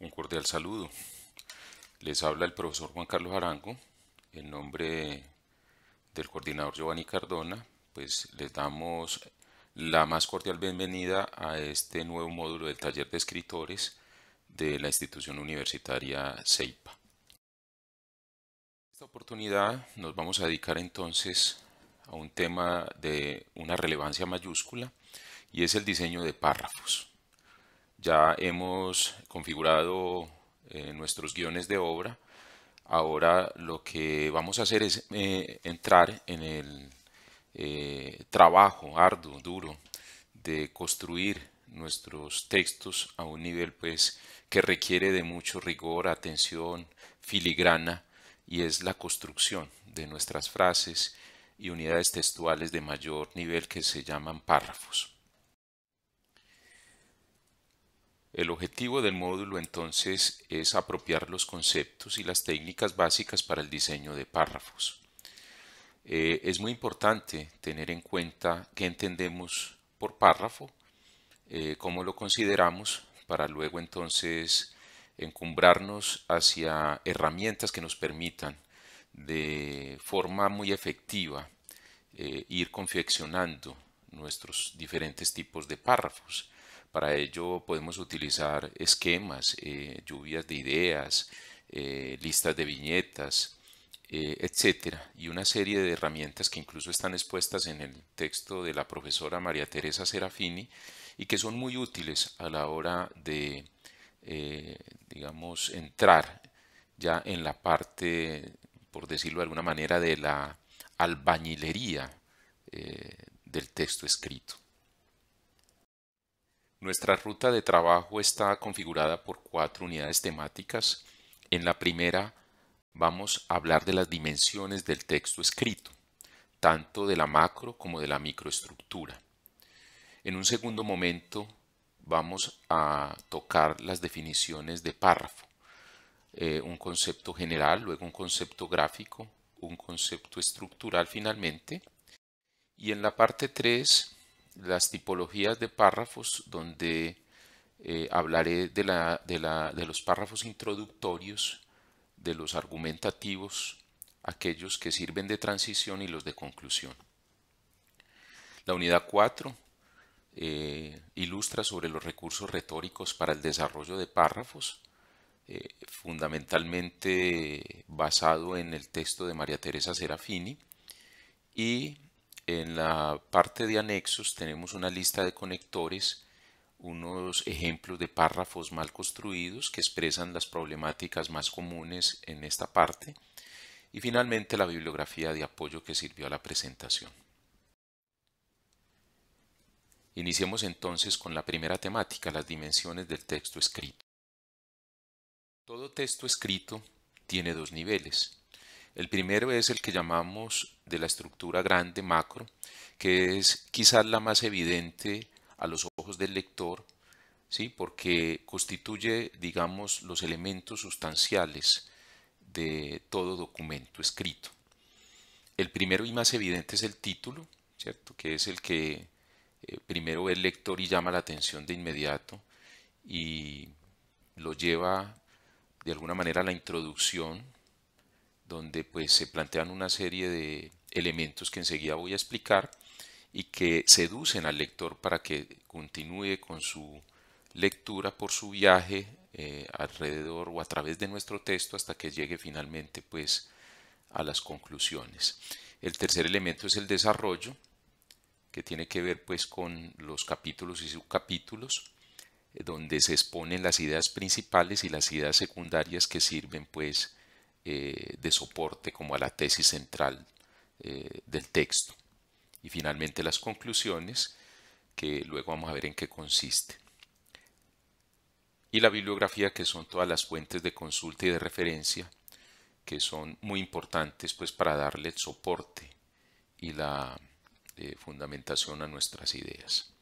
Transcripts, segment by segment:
Un cordial saludo. Les habla el profesor Juan Carlos Arango. En nombre del coordinador Giovanni Cardona, pues les damos la más cordial bienvenida a este nuevo módulo del taller de escritores de la institución universitaria CEIPA. En esta oportunidad nos vamos a dedicar entonces a un tema de una relevancia mayúscula y es el diseño de párrafos. Ya hemos configurado nuestros guiones de obra. Ahora lo que vamos a hacer es entrar en el trabajo arduo, duro, de construir nuestros textos a un nivel pues que requiere de mucho rigor, atención, filigrana, y es la construcción de nuestras frases y unidades textuales de mayor nivel que se llaman párrafos. El objetivo del módulo entonces es apropiar los conceptos y las técnicas básicas para el diseño de párrafos. Es muy importante tener en cuenta qué entendemos por párrafo, cómo lo consideramos, para luego entonces encumbrarnos hacia herramientas que nos permitan de forma muy efectiva ir confeccionando nuestros diferentes tipos de párrafos. Para ello podemos utilizar esquemas, lluvias de ideas, listas de viñetas, etcétera, y una serie de herramientas que incluso están expuestas en el texto de la profesora María Teresa Serafini y que son muy útiles a la hora de, digamos, entrar ya en la parte, por decirlo de alguna manera, de la albañilería del texto escrito. Nuestra ruta de trabajo está configurada por 4 unidades temáticas. En la primera vamos a hablar de las dimensiones del texto escrito, tanto de la macro como de la microestructura. En un segundo momento vamos a tocar las definiciones de párrafo, un concepto general, luego un concepto gráfico, un concepto estructural finalmente. Y en la parte 3, las tipologías de párrafos, donde hablaré de los párrafos introductorios, de los argumentativos, aquellos que sirven de transición y los de conclusión. La unidad 4 ilustra sobre los recursos retóricos para el desarrollo de párrafos, fundamentalmente basado en el texto de María Teresa Serafini, y en la parte de anexos tenemos una lista de conectores, unos ejemplos de párrafos mal construidos que expresan las problemáticas más comunes en esta parte, y finalmente la bibliografía de apoyo que sirvió a la presentación. Iniciemos entonces con la primera temática, las dimensiones del texto escrito. Todo texto escrito tiene 2 niveles. El primero es el que llamamos de la estructura grande, macro, que es quizás la más evidente a los ojos del lector, ¿sí? Porque constituye, digamos, los elementos sustanciales de todo documento escrito. El primero y más evidente es el título, ¿cierto? Que es el que primero ve el lector y llama la atención de inmediato y lo lleva de alguna manera a la introducción, donde pues se plantean una serie de elementos que enseguida voy a explicar y que seducen al lector para que continúe con su lectura por su viaje alrededor o a través de nuestro texto hasta que llegue finalmente pues a las conclusiones. El tercer elemento es el desarrollo, que tiene que ver pues con los capítulos y subcapítulos, donde se exponen las ideas principales y las ideas secundarias que sirven pues de soporte como a la tesis central del texto. Y finalmente las conclusiones, que luego vamos a ver en qué consiste. Y la bibliografía, que son todas las fuentes de consulta y de referencia, que son muy importantes pues para darle el soporte y la fundamentación a nuestras ideas.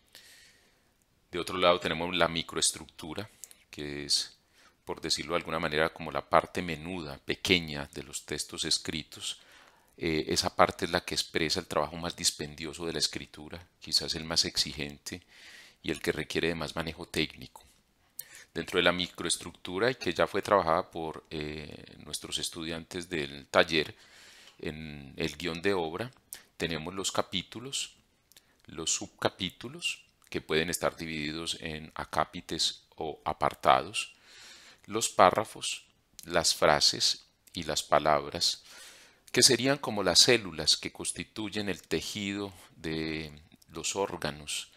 De otro lado tenemos la microestructura, que es, por decirlo de alguna manera, como la parte menuda, pequeña de los textos escritos. Esa parte es la que expresa el trabajo más dispendioso de la escritura, quizás el más exigente y el que requiere de más manejo técnico. Dentro de la microestructura y que ya fue trabajada por nuestros estudiantes del taller en el guión de obra, tenemos los capítulos, los subcapítulos, que pueden estar divididos en acápites o apartados, los párrafos, las frases y las palabras, que serían como las células que constituyen el tejido de los órganos,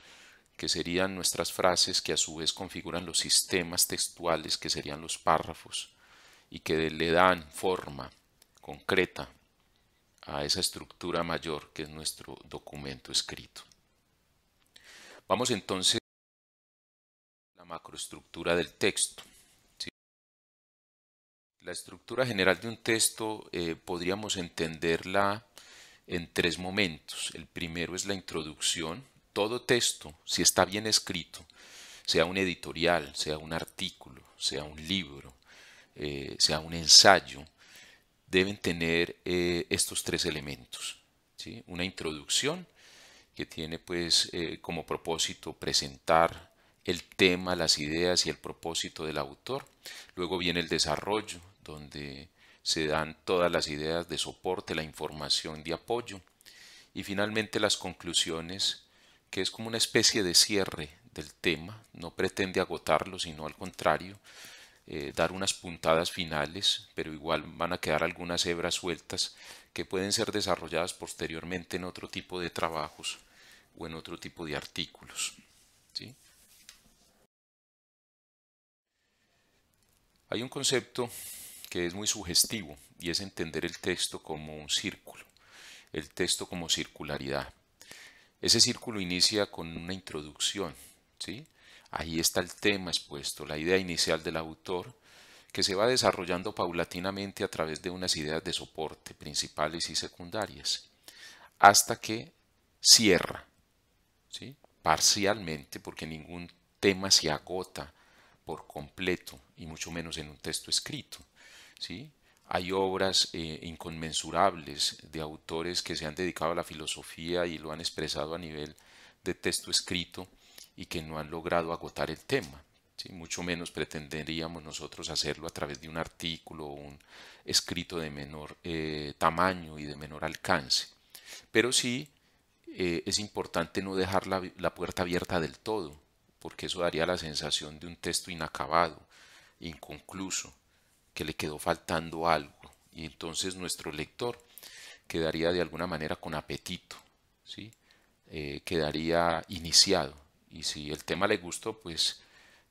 que serían nuestras frases, que a su vez configuran los sistemas textuales, que serían los párrafos, y que le dan forma concreta a esa estructura mayor que es nuestro documento escrito. Vamos entonces a la macroestructura del texto. ¿Sí? La estructura general de un texto podríamos entenderla en tres momentos. El primero es la introducción. Todo texto, si está bien escrito, sea un editorial, sea un artículo, sea un libro, sea un ensayo, deben tener estos tres elementos. ¿Sí? Una introducción que tiene pues como propósito presentar el tema, las ideas y el propósito del autor. Luego viene el desarrollo, donde se dan todas las ideas de soporte, la información de apoyo. Y finalmente las conclusiones, que es como una especie de cierre del tema, no pretende agotarlo, sino al contrario, dar unas puntadas finales, pero igual van a quedar algunas hebras sueltas que pueden ser desarrolladas posteriormente en otro tipo de trabajos o en otro tipo de artículos. ¿Sí? Hay un concepto que es muy sugestivo y es entender el texto como un círculo, el texto como circularidad. Ese círculo inicia con una introducción, ¿sí? Ahí está el tema expuesto, la idea inicial del autor, que se va desarrollando paulatinamente a través de unas ideas de soporte, principales y secundarias, hasta que cierra, ¿sí? Parcialmente, porque ningún tema se agota por completo, y mucho menos en un texto escrito. ¿Sí? Hay obras inconmensurables de autores que se han dedicado a la filosofía y lo han expresado a nivel de texto escrito y que no han logrado agotar el tema. ¿Sí? Mucho menos pretenderíamos nosotros hacerlo a través de un artículo o un escrito de menor tamaño y de menor alcance. Pero sí es importante no dejar la puerta abierta del todo, porque eso daría la sensación de un texto inacabado, inconcluso, que le quedó faltando algo, y entonces nuestro lector quedaría de alguna manera con apetito, ¿sí? Quedaría iniciado, y si el tema le gustó, pues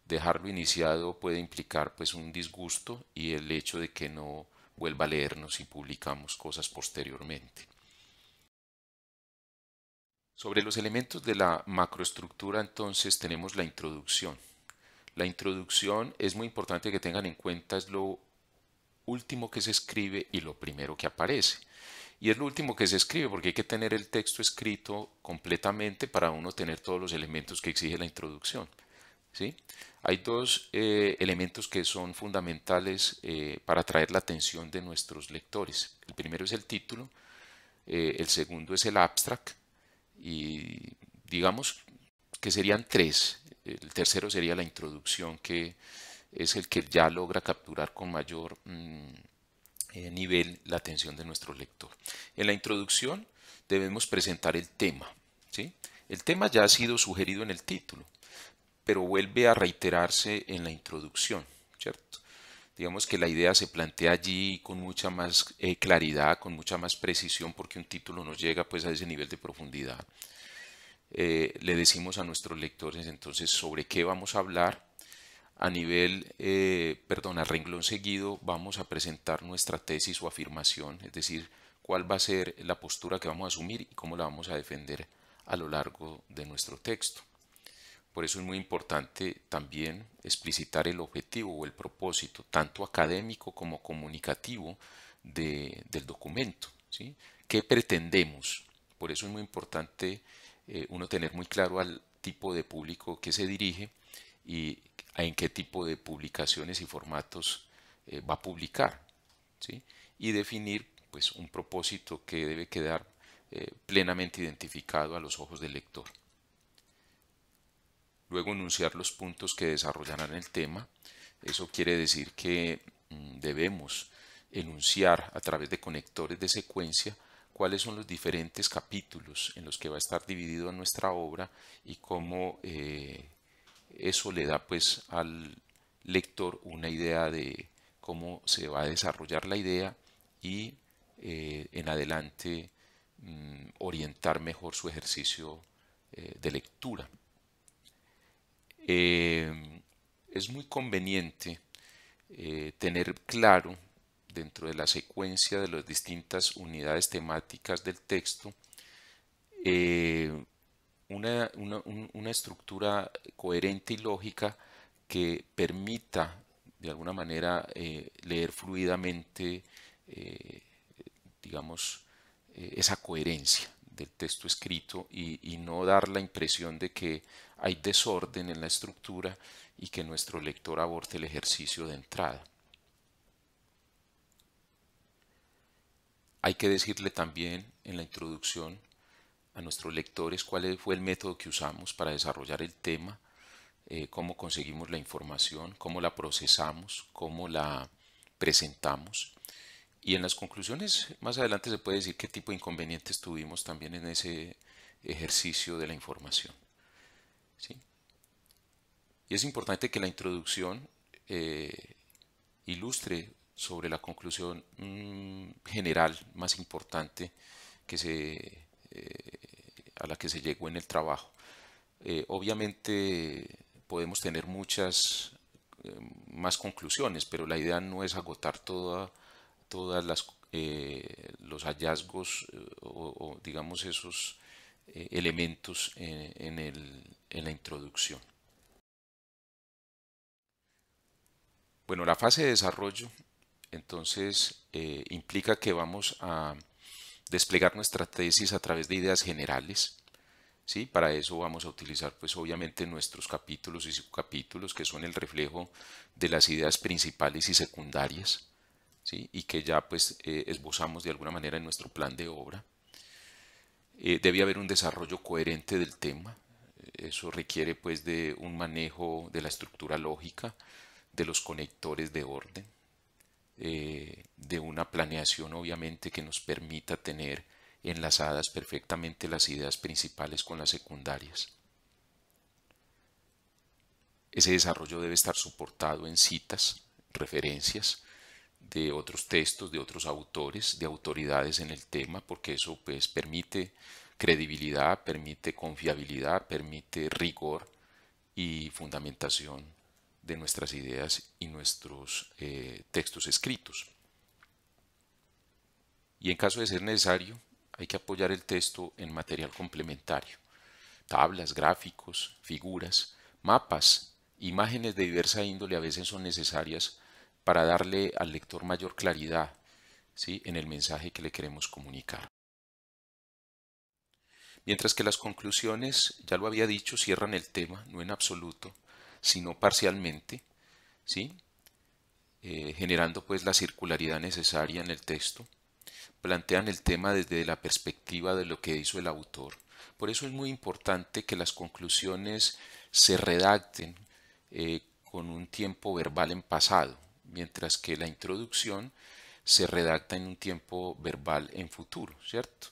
dejarlo iniciado puede implicar pues un disgusto y el hecho de que no vuelva a leernos si publicamos cosas posteriormente. Sobre los elementos de la macroestructura, entonces tenemos la introducción. La introducción es muy importante que tengan en cuenta, es lo último que se escribe y lo primero que aparece. Y es lo último que se escribe porque hay que tener el texto escrito completamente para uno tener todos los elementos que exige la introducción. ¿Sí? Hay dos elementos que son fundamentales para atraer la atención de nuestros lectores. El primero es el título, el segundo es el abstract, y digamos que serían tres. El tercero sería la introducción, que es el que ya logra capturar con mayor nivel la atención de nuestro lector. En la introducción debemos presentar el tema. ¿Sí? El tema ya ha sido sugerido en el título, pero vuelve a reiterarse en la introducción, ¿cierto? Digamos que la idea se plantea allí con mucha más claridad, con mucha más precisión, porque un título nos llega pues a ese nivel de profundidad. Le decimos a nuestros lectores entonces sobre qué vamos a hablar. A nivel, a renglón seguido vamos a presentar nuestra tesis o afirmación, es decir, cuál va a ser la postura que vamos a asumir y cómo la vamos a defender a lo largo de nuestro texto. Por eso es muy importante también explicitar el objetivo o el propósito, tanto académico como comunicativo, del documento. ¿Sí? ¿Qué pretendemos? Por eso es muy importante uno tener muy claro al tipo de público que se dirige y en qué tipo de publicaciones y formatos va a publicar. ¿Sí? Y definir pues, un propósito que debe quedar plenamente identificado a los ojos del lector. luego enunciar los puntos que desarrollarán el tema. Eso quiere decir que debemos enunciar a través de conectores de secuencia cuáles son los diferentes capítulos en los que va a estar dividido nuestra obra y cómo eso le da pues al lector una idea de cómo se va a desarrollar la idea y en adelante orientar mejor su ejercicio de lectura. Es muy conveniente tener claro dentro de la secuencia de las distintas unidades temáticas del texto una estructura coherente y lógica que permita de alguna manera leer fluidamente, digamos, esa coherencia del texto escrito y no dar la impresión de que hay desorden en la estructura y que nuestro lector aborte el ejercicio de entrada. Hay que decirle también en la introducción a nuestros lectores cuál fue el método que usamos para desarrollar el tema, cómo conseguimos la información, cómo la procesamos, cómo la presentamos. Y en las conclusiones, más adelante se puede decir qué tipo de inconvenientes tuvimos también en ese ejercicio de la información. ¿Sí? Y es importante que la introducción ilustre sobre la conclusión general más importante que a la que se llegó en el trabajo. Obviamente podemos tener muchas más conclusiones, pero la idea no es agotar todas los hallazgos o digamos esos elementos en la introducción. Bueno, la fase de desarrollo entonces implica que vamos a desplegar nuestra tesis a través de ideas generales. ¿Sí? Para eso vamos a utilizar pues obviamente nuestros capítulos y subcapítulos que son el reflejo de las ideas principales y secundarias, ¿sí? Y que ya pues esbozamos de alguna manera en nuestro plan de obra. Debe haber un desarrollo coherente del tema. Eso requiere pues de un manejo de la estructura lógica, de los conectores de orden, de una planeación obviamente que nos permita tener enlazadas perfectamente las ideas principales con las secundarias. Ese desarrollo debe estar soportado en citas, referencias de otros textos, de otros autores, de autoridades en el tema, porque eso pues permite credibilidad, permite confiabilidad, permite rigor y fundamentación de nuestras ideas y nuestros textos escritos. Y en caso de ser necesario, hay que apoyar el texto en material complementario, tablas, gráficos, figuras, mapas, imágenes de diversa índole a veces son necesarias para darle al lector mayor claridad, ¿sí? En el mensaje que le queremos comunicar. Mientras que las conclusiones, ya lo había dicho, cierran el tema, no en absoluto, sino parcialmente, ¿sí? Generando pues la circularidad necesaria en el texto. Plantean el tema desde la perspectiva de lo que hizo el autor. Por eso es muy importante que las conclusiones se redacten con un tiempo verbal en pasado, mientras que la introducción se redacta en un tiempo verbal en futuro, ¿cierto?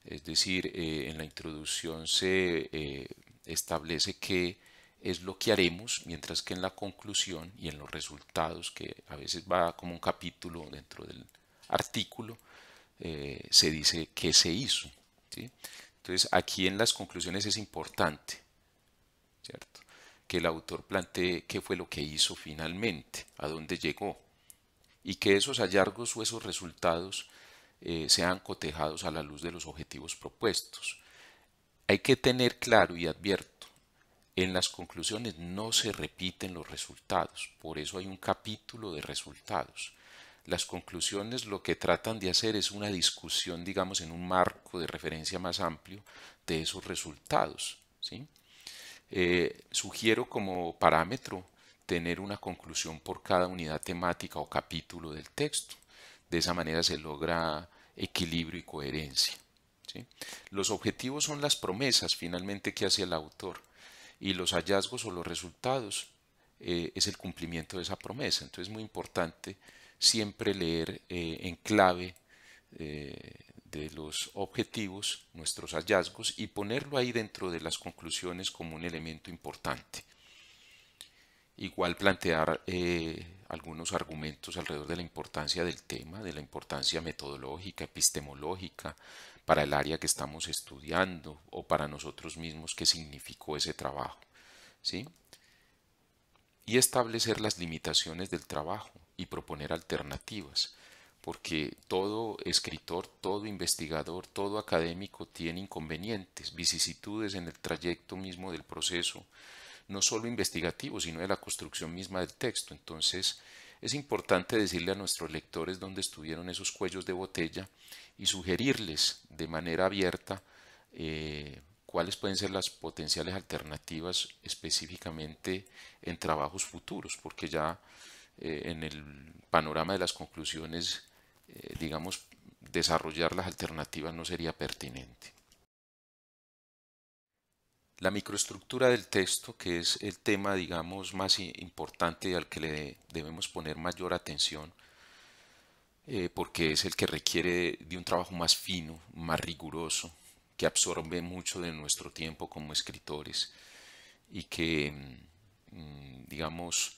Es decir, en la introducción se establece qué es lo que haremos, mientras que en la conclusión y en los resultados, que a veces va como un capítulo dentro del artículo, se dice qué se hizo, ¿sí? Entonces aquí en las conclusiones es importante, ¿cierto?, que el autor plantee qué fue lo que hizo finalmente, a dónde llegó, y que esos hallazgos o esos resultados sean cotejados a la luz de los objetivos propuestos. Hay que tener claro y advierto, en las conclusiones no se repiten los resultados, por eso hay un capítulo de resultados. Las conclusiones lo que tratan de hacer es una discusión, digamos, en un marco de referencia más amplio de esos resultados, ¿sí? Sugiero como parámetro tener una conclusión por cada unidad temática o capítulo del texto. De esa manera se logra equilibrio y coherencia, ¿sí? Los objetivos son las promesas finalmente que hace el autor y los hallazgos o los resultados es el cumplimiento de esa promesa. Entonces es muy importante siempre leer en clave de los objetivos nuestros hallazgos y ponerlo ahí dentro de las conclusiones como un elemento importante. Igual plantear algunos argumentos alrededor de la importancia del tema, de la importancia metodológica, epistemológica, para el área que estamos estudiando o para nosotros mismos qué significó ese trabajo, ¿sí? Y establecer las limitaciones del trabajo y proponer alternativas, porque todo escritor, todo investigador, todo académico tiene inconvenientes, vicisitudes en el trayecto mismo del proceso, no solo investigativo, sino de la construcción misma del texto. Entonces, es importante decirle a nuestros lectores dónde estuvieron esos cuellos de botella y sugerirles de manera abierta cuáles pueden ser las potenciales alternativas específicamente en trabajos futuros, porque ya en el panorama de las conclusiones, digamos, desarrollar las alternativas no sería pertinente. La microestructura del texto, que es el tema, digamos, más importante y al que le debemos poner mayor atención, porque es el que requiere de un trabajo más fino, más riguroso, que absorbe mucho de nuestro tiempo como escritores y que, digamos,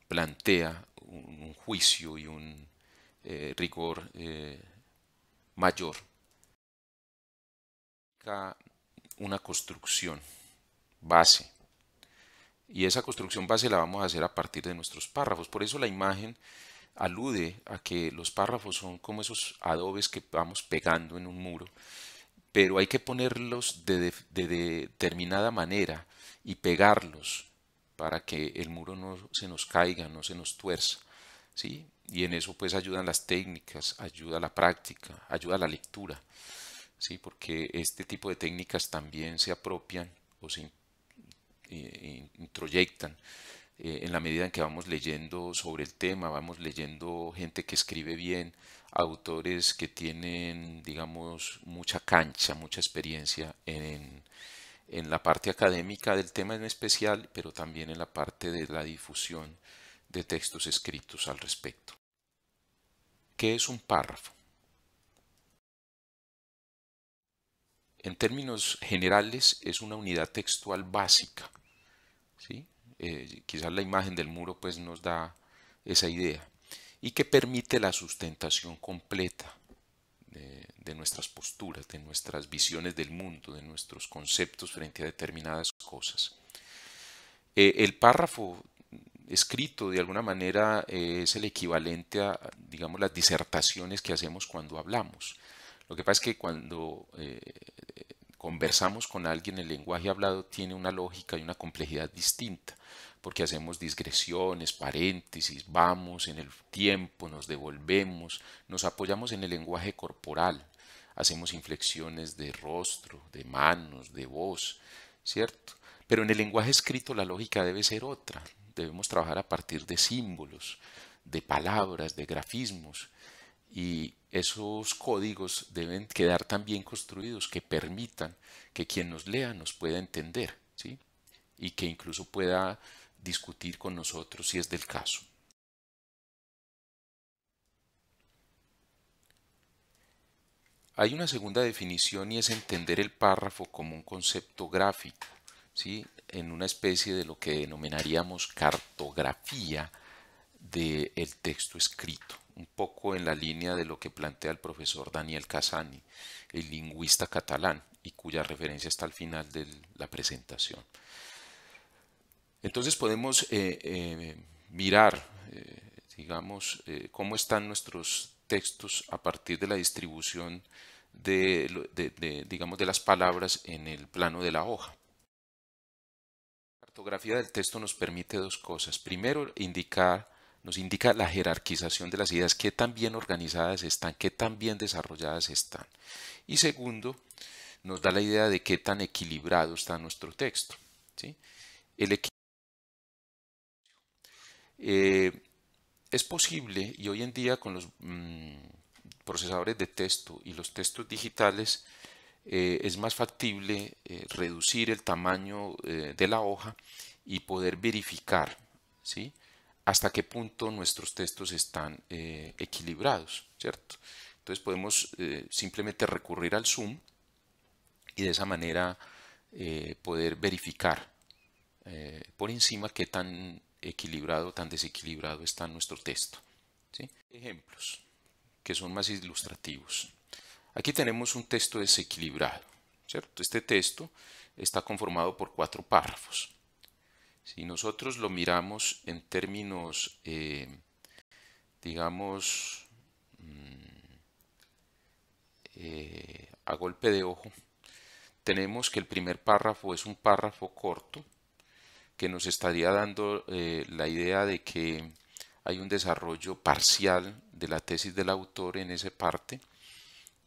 plantea un juicio y un rigor mayor. Una construcción base. Y esa construcción base la vamos a hacer a partir de nuestros párrafos. Por eso la imagen alude a que los párrafos son como esos adobes que vamos pegando en un muro, pero hay que ponerlos de determinada manera y pegarlos para que el muro no se nos caiga, no se nos tuerza, ¿sí? Y en eso pues ayudan las técnicas, ayuda la práctica, ayuda la lectura, ¿sí? Porque este tipo de técnicas también se apropian o se introyectan en la medida en que vamos leyendo sobre el tema, vamos leyendo gente que escribe bien, autores que tienen, digamos, mucha cancha, mucha experiencia en la parte académica del tema en especial, pero también en la parte de la difusión de textos escritos al respecto. ¿Qué es un párrafo? En términos generales, es una unidad textual básica, ¿sí? Quizás la imagen del muro pues nos da esa idea y que permite la sustentación completa de nuestras posturas, de nuestras visiones del mundo, de nuestros conceptos frente a determinadas cosas. El párrafo escrito de alguna manera es el equivalente a, digamos, las disertaciones que hacemos cuando hablamos. Lo que pasa es que cuando conversamos con alguien, el lenguaje hablado tiene una lógica y una complejidad distinta, porque hacemos digresiones, paréntesis, vamos en el tiempo, nos devolvemos, nos apoyamos en el lenguaje corporal, hacemos inflexiones de rostro, de manos, de voz, ¿cierto? Pero en el lenguaje escrito la lógica debe ser otra, debemos trabajar a partir de símbolos, de palabras, de grafismos, y esos códigos deben quedar tan bien construidos que permitan que quien nos lea nos pueda entender, ¿sí? Y que incluso pueda discutir con nosotros si es del caso. Hay una segunda definición y es entender el párrafo como un concepto gráfico, ¿sí? En una especie de lo que denominaríamos cartografía del texto escrito, un poco en la línea de lo que plantea el profesor Daniel Casani, el lingüista catalán, y cuya referencia está al final de la presentación. Entonces podemos mirar, digamos, cómo están nuestros textos a partir de la distribución digamos, de las palabras en el plano de la hoja. La cartografía del texto nos permite dos cosas. Primero, nos indica la jerarquización de las ideas, qué tan bien organizadas están, qué tan bien desarrolladas están. Y segundo, nos da la idea de qué tan equilibrado está nuestro texto, ¿sí? El es posible, y hoy en día con los procesadores de texto y los textos digitales, es más factible reducir el tamaño de la hoja y poder verificar, ¿sí?, hasta qué punto nuestros textos están equilibrados, ¿cierto? Entonces podemos simplemente recurrir al zoom y de esa manera poder verificar por encima qué tan equilibrado o tan desequilibrado está nuestro texto, ¿sí? Ejemplos que son más ilustrativos. Aquí tenemos un texto desequilibrado, ¿cierto? Este texto está conformado por 4 párrafos. Si nosotros lo miramos en términos, digamos, a golpe de ojo, tenemos que el primer párrafo es un párrafo corto que nos estaría dando la idea de que hay un desarrollo parcial de la tesis del autor en esa parte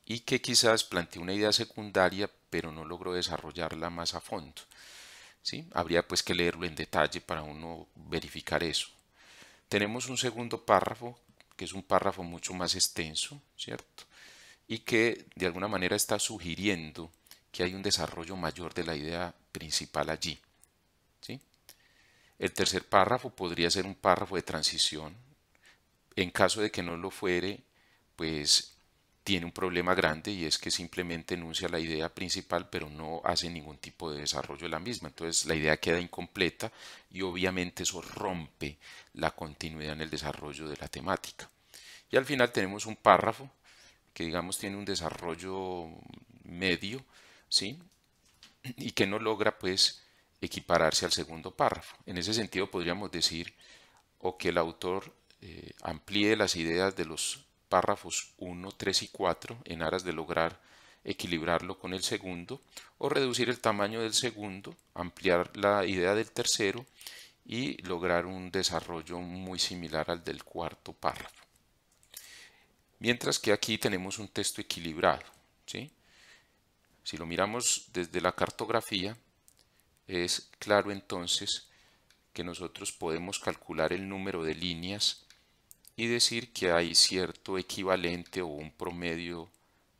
y que quizás planteó una idea secundaria pero no logró desarrollarla más a fondo, ¿sí? Habría pues que leerlo en detalle para uno verificar eso. Tenemos un segundo párrafo que es un párrafo mucho más extenso, ¿cierto? Y que de alguna manera está sugiriendo que hay un desarrollo mayor de la idea principal allí, ¿sí? El tercer párrafo podría ser un párrafo de transición. En caso de que no lo fuere, pues tiene un problema grande y es que simplemente enuncia la idea principal pero no hace ningún tipo de desarrollo de la misma. Entonces la idea queda incompleta y obviamente eso rompe la continuidad en el desarrollo de la temática. Y al final tenemos un párrafo que digamos tiene un desarrollo medio, ¿sí?, y que no logra pues equipararse al segundo párrafo. En ese sentido podríamos decir o que el autor amplíe las ideas de los párrafos 1, 3 y 4 en aras de lograr equilibrarlo con el segundo, o reducir el tamaño del segundo, ampliar la idea del tercero y lograr un desarrollo muy similar al del cuarto párrafo. Mientras que aquí tenemos un texto equilibrado, ¿sí? Si lo miramos desde la cartografía, es claro entonces que nosotros podemos calcular el número de líneas y decir que hay cierto equivalente o un promedio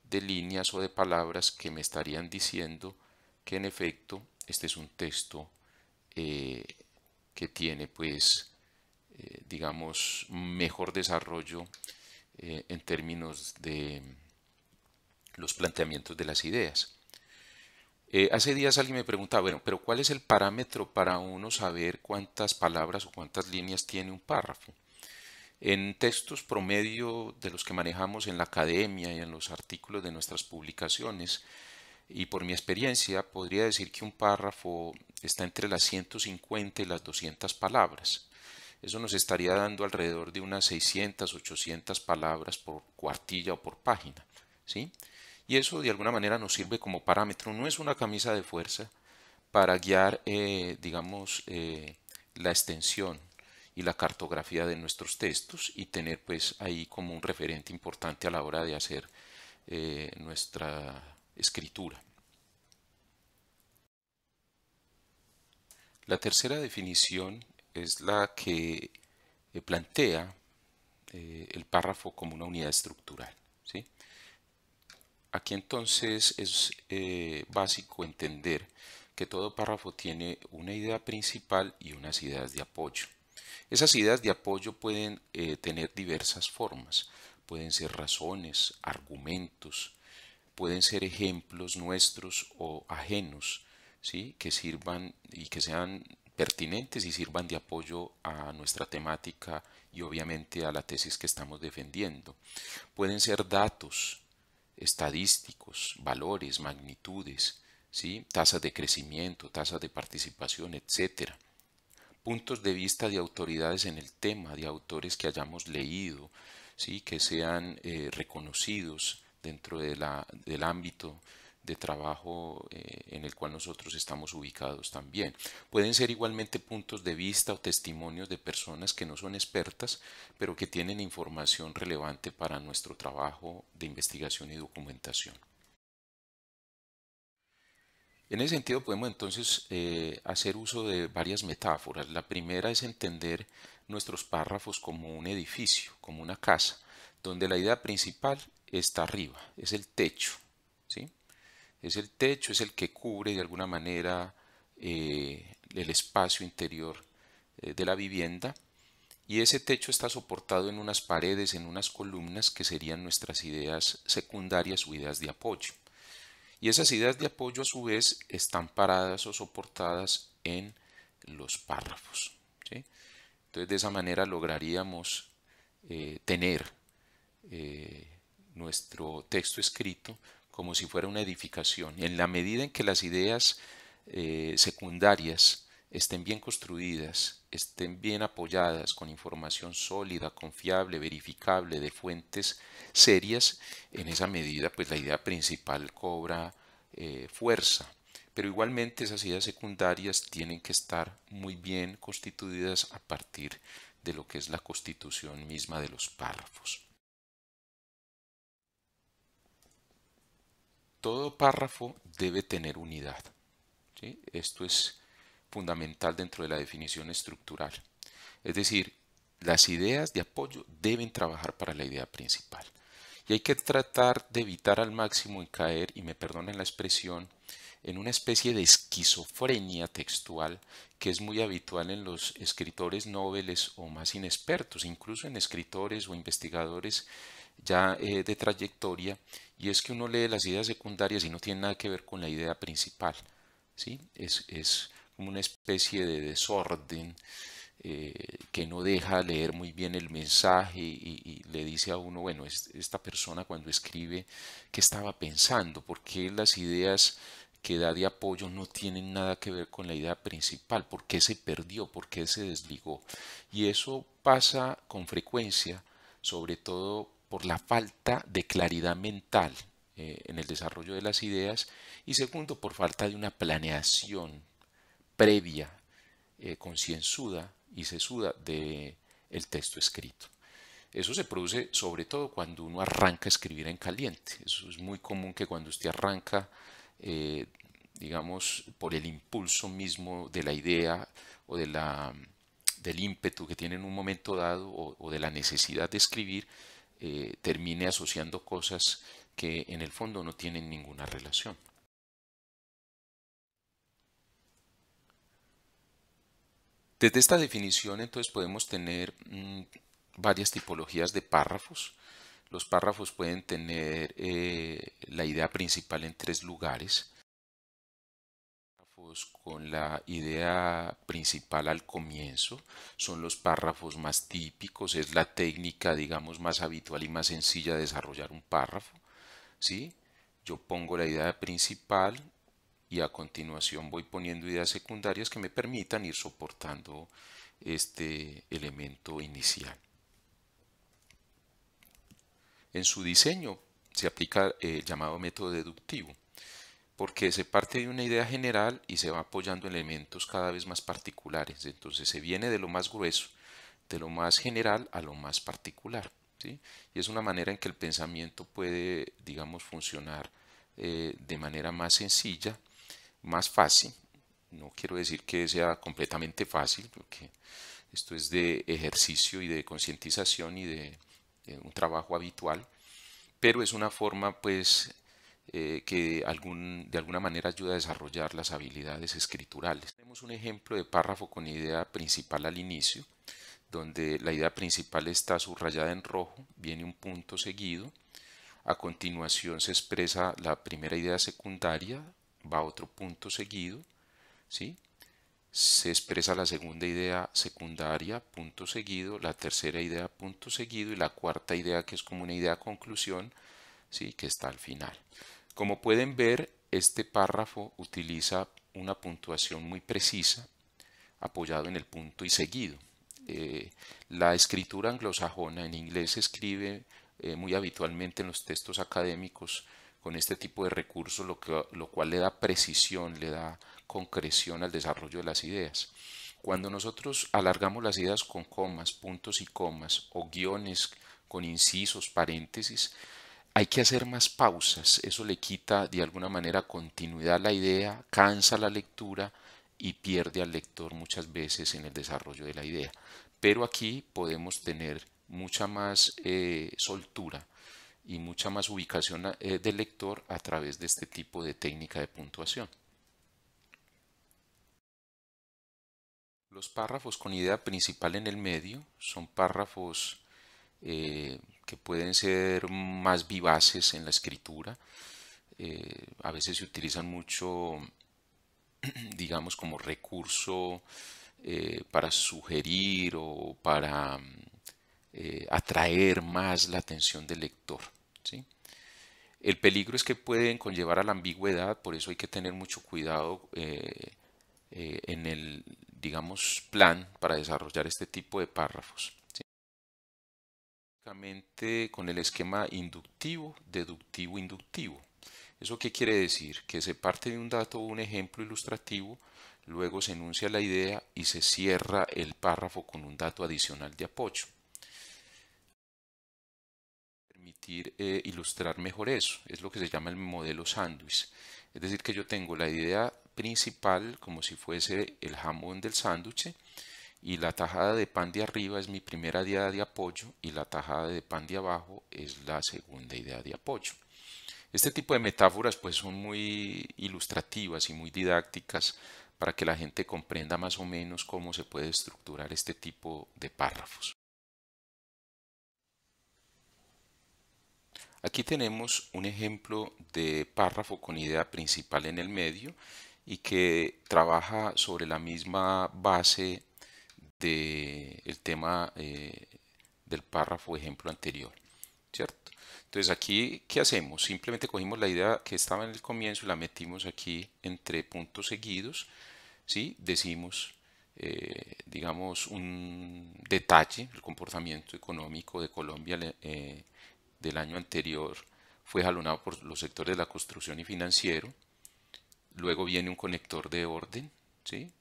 de líneas o de palabras que me estarían diciendo que en efecto este es un texto que tiene pues digamos mejor desarrollo en términos de los planteamientos de las ideas. Hace días alguien me preguntaba, bueno, pero ¿cuál es el parámetro para uno saber cuántas palabras o cuántas líneas tiene un párrafo? En textos promedio de los que manejamos en la academia y en los artículos de nuestras publicaciones, y por mi experiencia, podría decir que un párrafo está entre las 150 y las 200 palabras. Eso nos estaría dando alrededor de unas 600, 800 palabras por cuartilla o por página, ¿sí? Y eso de alguna manera nos sirve como parámetro. No es una camisa de fuerza para guiar, digamos, la extensión y la cartografía de nuestros textos y tener pues ahí como un referente importante a la hora de hacer nuestra escritura. La tercera definición es la que plantea el párrafo como una unidad estructural, ¿sí? Aquí entonces es básico entender que todo párrafo tiene una idea principal y unas ideas de apoyo. Esas ideas de apoyo pueden tener diversas formas, pueden ser razones, argumentos, pueden ser ejemplos nuestros o ajenos, ¿sí?, que sirvan y que sean pertinentes y sirvan de apoyo a nuestra temática y obviamente a la tesis que estamos defendiendo. Pueden ser datos estadísticos, valores, magnitudes, ¿sí?, tasas de crecimiento, tasas de participación, etcétera. Puntos de vista de autoridades en el tema, de autores que hayamos leído, ¿sí?, que sean reconocidos dentro del ámbito de trabajo en el cual nosotros estamos ubicados también. Pueden ser igualmente puntos de vista o testimonios de personas que no son expertas, pero que tienen información relevante para nuestro trabajo de investigación y documentación. En ese sentido podemos entonces hacer uso de varias metáforas. La primera es entender nuestros párrafos como un edificio, como una casa, donde la idea principal está arriba, es el techo, ¿sí? Es el techo, es el que cubre de alguna manera el espacio interior de la vivienda, y ese techo está soportado en unas paredes, en unas columnas que serían nuestras ideas secundarias o ideas de apoyo. Y esas ideas de apoyo a su vez están paradas o soportadas en los párrafos, ¿sí? Entonces de esa manera lograríamos tener eh, nuestro texto escrito como si fuera una edificación. En la medida en que las ideas secundarias estén bien construidas, estén bien apoyadas con información sólida, confiable, verificable, de fuentes serias, en esa medida pues la idea principal cobra fuerza. Pero igualmente esas ideas secundarias tienen que estar muy bien constituidas a partir de lo que es la constitución misma de los párrafos. Todo párrafo debe tener unidad, ¿sí? Esto es fundamental dentro de la definición estructural. Es decir, las ideas de apoyo deben trabajar para la idea principal. Y hay que tratar de evitar al máximo en caer, y me perdonen la expresión, en una especie de esquizofrenia textual que es muy habitual en los escritores noveles o más inexpertos, incluso en escritores o investigadores ya de trayectoria, y es que uno lee las ideas secundarias y no tiene nada que ver con la idea principal, ¿sí? Es como una especie de desorden que no deja leer muy bien el mensaje y le dice a uno, bueno, esta persona cuando escribe, ¿qué estaba pensando? ¿Por qué las ideas que da de apoyo no tienen nada que ver con la idea principal? ¿Por qué se perdió? ¿Por qué se desligó? Y eso pasa con frecuencia, sobre todo por la falta de claridad mental en el desarrollo de las ideas, y segundo, por falta de una planeación previa, concienzuda y sesuda de el texto escrito. Eso se produce sobre todo cuando uno arranca a escribir en caliente. Eso es muy común que cuando usted arranca, eh, digamos, por el impulso mismo de la idea o del ímpetu que tiene en un momento dado o de la necesidad de escribir, termine asociando cosas que en el fondo no tienen ninguna relación. Desde esta definición entonces podemos tener varias tipologías de párrafos. Los párrafos pueden tener la idea principal en tres lugares. Párrafos con la idea principal al comienzo son los párrafos más típicos, es la técnica, digamos, más habitual y más sencilla de desarrollar un párrafo, ¿sí? Yo pongo la idea principal y a continuación voy poniendo ideas secundarias que me permitan ir soportando este elemento inicial. En su diseño se aplica el llamado método deductivo, porque se parte de una idea general y se va apoyando en elementos cada vez más particulares. Entonces se viene de lo más grueso, de lo más general a lo más particular, ¿sí? Y es una manera en que el pensamiento puede, digamos, funcionar de manera más sencilla, más fácil. No quiero decir que sea completamente fácil, porque esto es de ejercicio y de concientización y de un trabajo habitual, pero es una forma pues que de alguna manera ayuda a desarrollar las habilidades escriturales. Tenemos un ejemplo de párrafo con idea principal al inicio, donde la idea principal está subrayada en rojo, viene un punto seguido, a continuación se expresa la primera idea secundaria, va otro punto seguido, ¿sí? Se expresa la segunda idea secundaria, punto seguido, la tercera idea, punto seguido, y la cuarta idea, que es como una idea conclusión, ¿sí? Que está al final. Como pueden ver, este párrafo utiliza una puntuación muy precisa, apoyado en el punto y seguido. La escritura anglosajona en inglés se escribe muy habitualmente en los textos académicos con este tipo de recursos, lo cual le da precisión, le da concreción al desarrollo de las ideas. Cuando nosotros alargamos las ideas con comas, puntos y comas, o guiones con incisos, paréntesis, hay que hacer más pausas. Eso le quita de alguna manera continuidad a la idea, cansa la lectura y pierde al lector muchas veces en el desarrollo de la idea. Pero aquí podemos tener mucha más soltura y mucha más ubicación del lector a través de este tipo de técnica de puntuación. Los párrafos con idea principal en el medio son párrafos que pueden ser más vivaces en la escritura. A veces se utilizan mucho, digamos, como recurso para sugerir o para atraer más la atención del lector, ¿sí? El peligro es que pueden conllevar a la ambigüedad, por eso hay que tener mucho cuidado en el, digamos, plan para desarrollar este tipo de párrafos, ¿sí? Básicamente con el esquema inductivo, deductivo, inductivo. ¿Eso qué quiere decir? Que se parte de un dato o un ejemplo ilustrativo, luego se enuncia la idea y se cierra el párrafo con un dato adicional de apoyo. Permitir ilustrar mejor eso, es lo que se llama el modelo sándwich. Es decir, que yo tengo la idea principal como si fuese el jamón del sándwich y la tajada de pan de arriba es mi primera idea de apoyo y la tajada de pan de abajo es la segunda idea de apoyo. Este tipo de metáforas pues son muy ilustrativas y muy didácticas para que la gente comprenda más o menos cómo se puede estructurar este tipo de párrafos. Aquí tenemos un ejemplo de párrafo con idea principal en el medio y que trabaja sobre la misma base del tema del párrafo ejemplo anterior, ¿cierto? Entonces aquí, ¿qué hacemos? Simplemente cogimos la idea que estaba en el comienzo y la metimos aquí entre puntos seguidos, ¿sí? Decimos, digamos, un detalle, el comportamiento económico de Colombia del año anterior fue jalonado por los sectores de la construcción y financiero. Luego viene un conector de orden, ¿sí?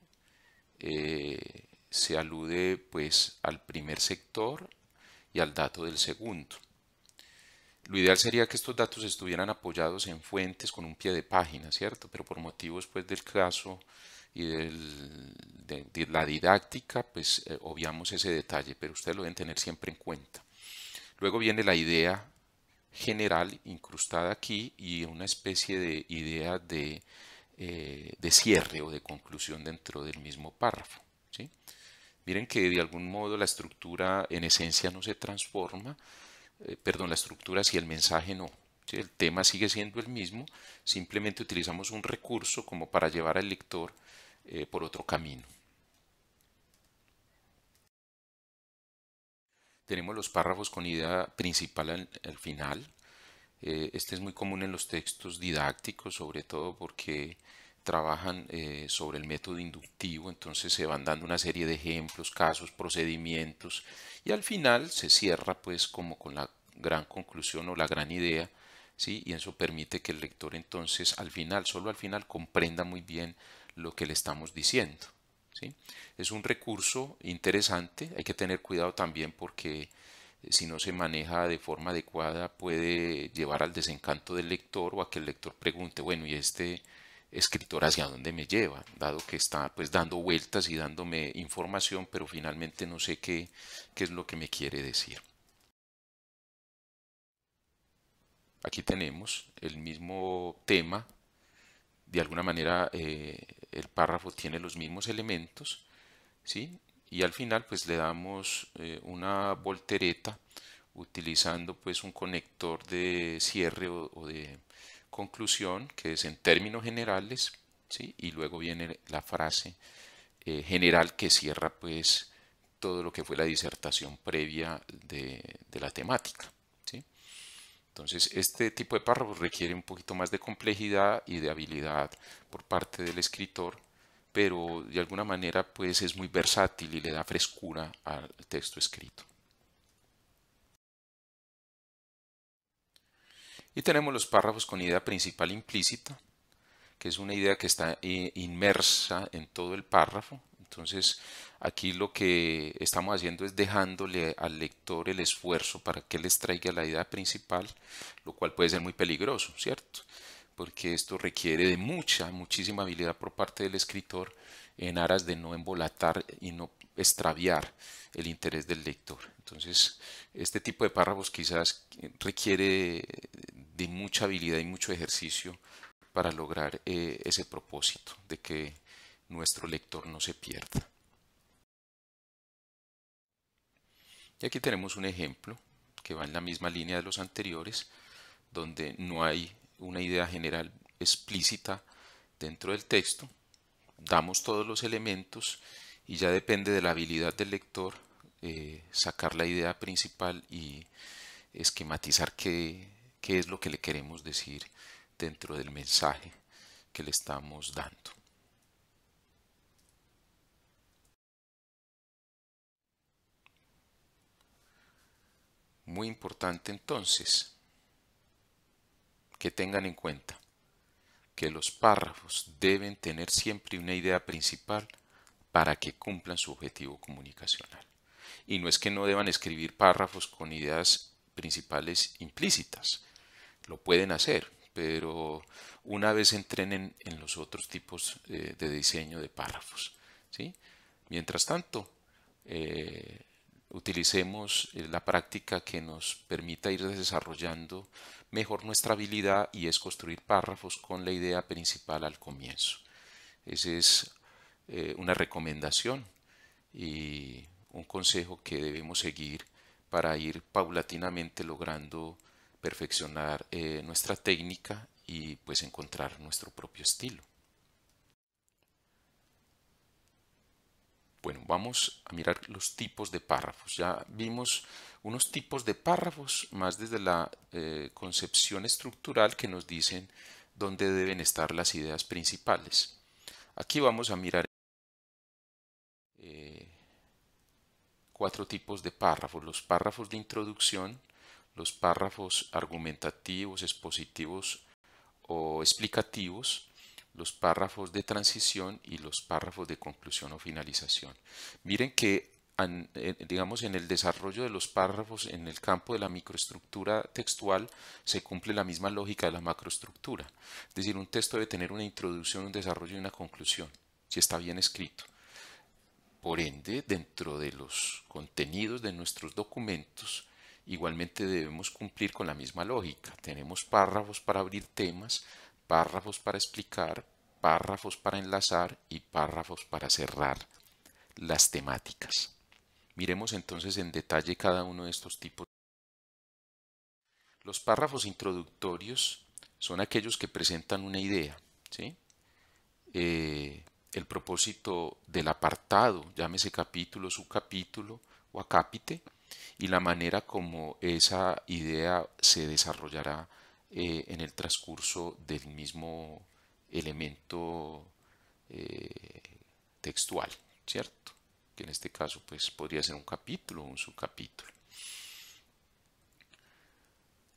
Se alude pues al primer sector y al dato del segundo. Lo ideal sería que estos datos estuvieran apoyados en fuentes con un pie de página, ¿cierto? Pero por motivos pues del caso y de la didáctica, pues obviamos ese detalle, pero ustedes lo deben tener siempre en cuenta. Luego viene la idea general incrustada aquí y una especie de idea de cierre o de conclusión dentro del mismo párrafo, ¿sí? Miren que de algún modo la estructura en esencia no se transforma, perdón, la estructura si el mensaje no. ¿Sí? El tema sigue siendo el mismo, simplemente utilizamos un recurso como para llevar al lector por otro camino. Tenemos los párrafos con idea principal al final. Este es muy común en los textos didácticos, sobre todo porque trabajan sobre el método inductivo, entonces se van dando una serie de ejemplos, casos, procedimientos y al final se cierra pues como con la gran conclusión o la gran idea, ¿sí? Y eso permite que el lector entonces al final, solo al final, comprenda muy bien lo que le estamos diciendo, ¿sí? Es un recurso interesante, hay que tener cuidado también porque si no se maneja de forma adecuada puede llevar al desencanto del lector o a que el lector pregunte, bueno, ¿y este escritor hacia dónde me lleva? Dado que está pues dando vueltas y dándome información, pero finalmente no sé qué es lo que me quiere decir. Aquí tenemos el mismo tema, de alguna manera el párrafo tiene los mismos elementos, ¿sí? Y al final pues le damos una voltereta utilizando pues un conector de cierre o de conclusión que es en términos generales, ¿sí? Y luego viene la frase general que cierra pues todo lo que fue la disertación previa de la temática, ¿sí? Entonces, este tipo de párrafos requiere un poquito más de complejidad y de habilidad por parte del escritor, pero de alguna manera pues es muy versátil y le da frescura al texto escrito. Y tenemos los párrafos con idea principal implícita, que es una idea que está inmersa en todo el párrafo. Entonces, aquí lo que estamos haciendo es dejándole al lector el esfuerzo para que él extraiga la idea principal, lo cual puede ser muy peligroso, ¿cierto? Porque esto requiere de muchísima habilidad por parte del escritor en aras de no embolatar y no extraviar el interés del lector. Entonces, este tipo de párrafos quizás requiere de mucha habilidad y mucho ejercicio para lograr ese propósito de que nuestro lector no se pierda. Y aquí tenemos un ejemplo que va en la misma línea de los anteriores, donde no hay una idea general explícita dentro del texto, damos todos los elementos y ya depende de la habilidad del lector sacar la idea principal y esquematizar qué es lo que le queremos decir dentro del mensaje que le estamos dando. Muy importante entonces que tengan en cuenta que los párrafos deben tener siempre una idea principal para que cumplan su objetivo comunicacional. Y no es que no deban escribir párrafos con ideas principales implícitas, lo pueden hacer, pero una vez entrenen en los otros tipos de diseño de párrafos, ¿sí? Mientras tanto, utilicemos la práctica que nos permita ir desarrollando mejor nuestra habilidad y es construir párrafos con la idea principal al comienzo. Esa es una recomendación y un consejo que debemos seguir para ir paulatinamente logrando perfeccionar nuestra técnica y pues encontrar nuestro propio estilo. Bueno, vamos a mirar los tipos de párrafos. Ya vimos unos tipos de párrafos más desde la concepción estructural que nos dicen dónde deben estar las ideas principales. Aquí vamos a mirar eh, cuatro tipos de párrafos. Los párrafos de introducción, los párrafos argumentativos, expositivos o explicativos, los párrafos de transición y los párrafos de conclusión o finalización. Miren que digamos en el desarrollo de los párrafos en el campo de la microestructura textual se cumple la misma lógica de la macroestructura. Es decir, un texto debe tener una introducción, un desarrollo y una conclusión, si está bien escrito. Por ende, dentro de los contenidos de nuestros documentos, igualmente debemos cumplir con la misma lógica. Tenemos párrafos para abrir temas, párrafos para explicar, párrafos para enlazar y párrafos para cerrar las temáticas. Miremos entonces en detalle cada uno de estos tipos. Los párrafos introductorios son aquellos que presentan una idea, ¿sí? El propósito del apartado, llámese capítulo, subcapítulo o acápite, y la manera como esa idea se desarrollará en el transcurso del mismo elemento eh, textual, ¿cierto? Que en este caso pues podría ser un capítulo o un subcapítulo.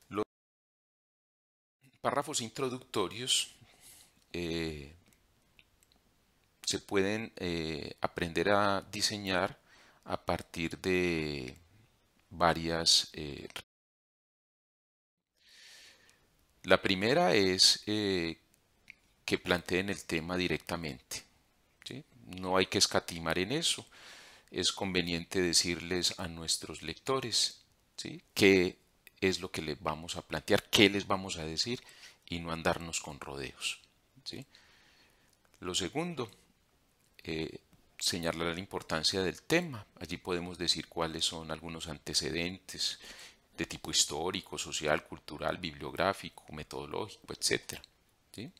Los párrafos introductorios se pueden aprender a diseñar a partir de varias. La primera es que planteen el tema directamente, ¿sí? No hay que escatimar en eso. Es conveniente decirles a nuestros lectores, ¿sí?, qué es lo que les vamos a plantear, qué les vamos a decir y no andarnos con rodeos, ¿sí? Lo segundo, señalar la importancia del tema. Allí podemos decir cuáles son algunos antecedentes de tipo histórico, social, cultural, bibliográfico, metodológico, etc. ¿Sí?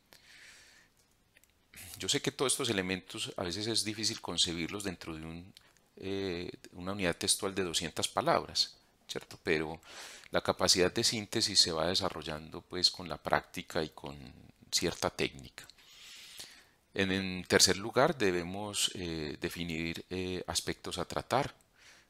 Yo sé que todos estos elementos a veces es difícil concebirlos dentro de una unidad textual de 200 palabras, ¿cierto? Pero la capacidad de síntesis se va desarrollando pues con la práctica y con cierta técnica. En tercer lugar, debemos definir aspectos a tratar,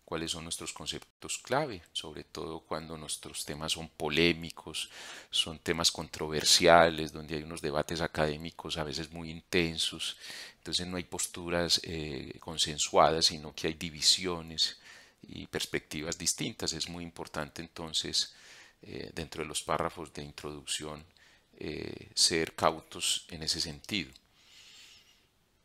cuáles son nuestros conceptos clave, sobre todo cuando nuestros temas son polémicos, son temas controversiales, donde hay unos debates académicos a veces muy intensos, entonces no hay posturas consensuadas, sino que hay divisiones y perspectivas distintas. Es muy importante entonces, dentro de los párrafos de introducción, ser cautos en ese sentido.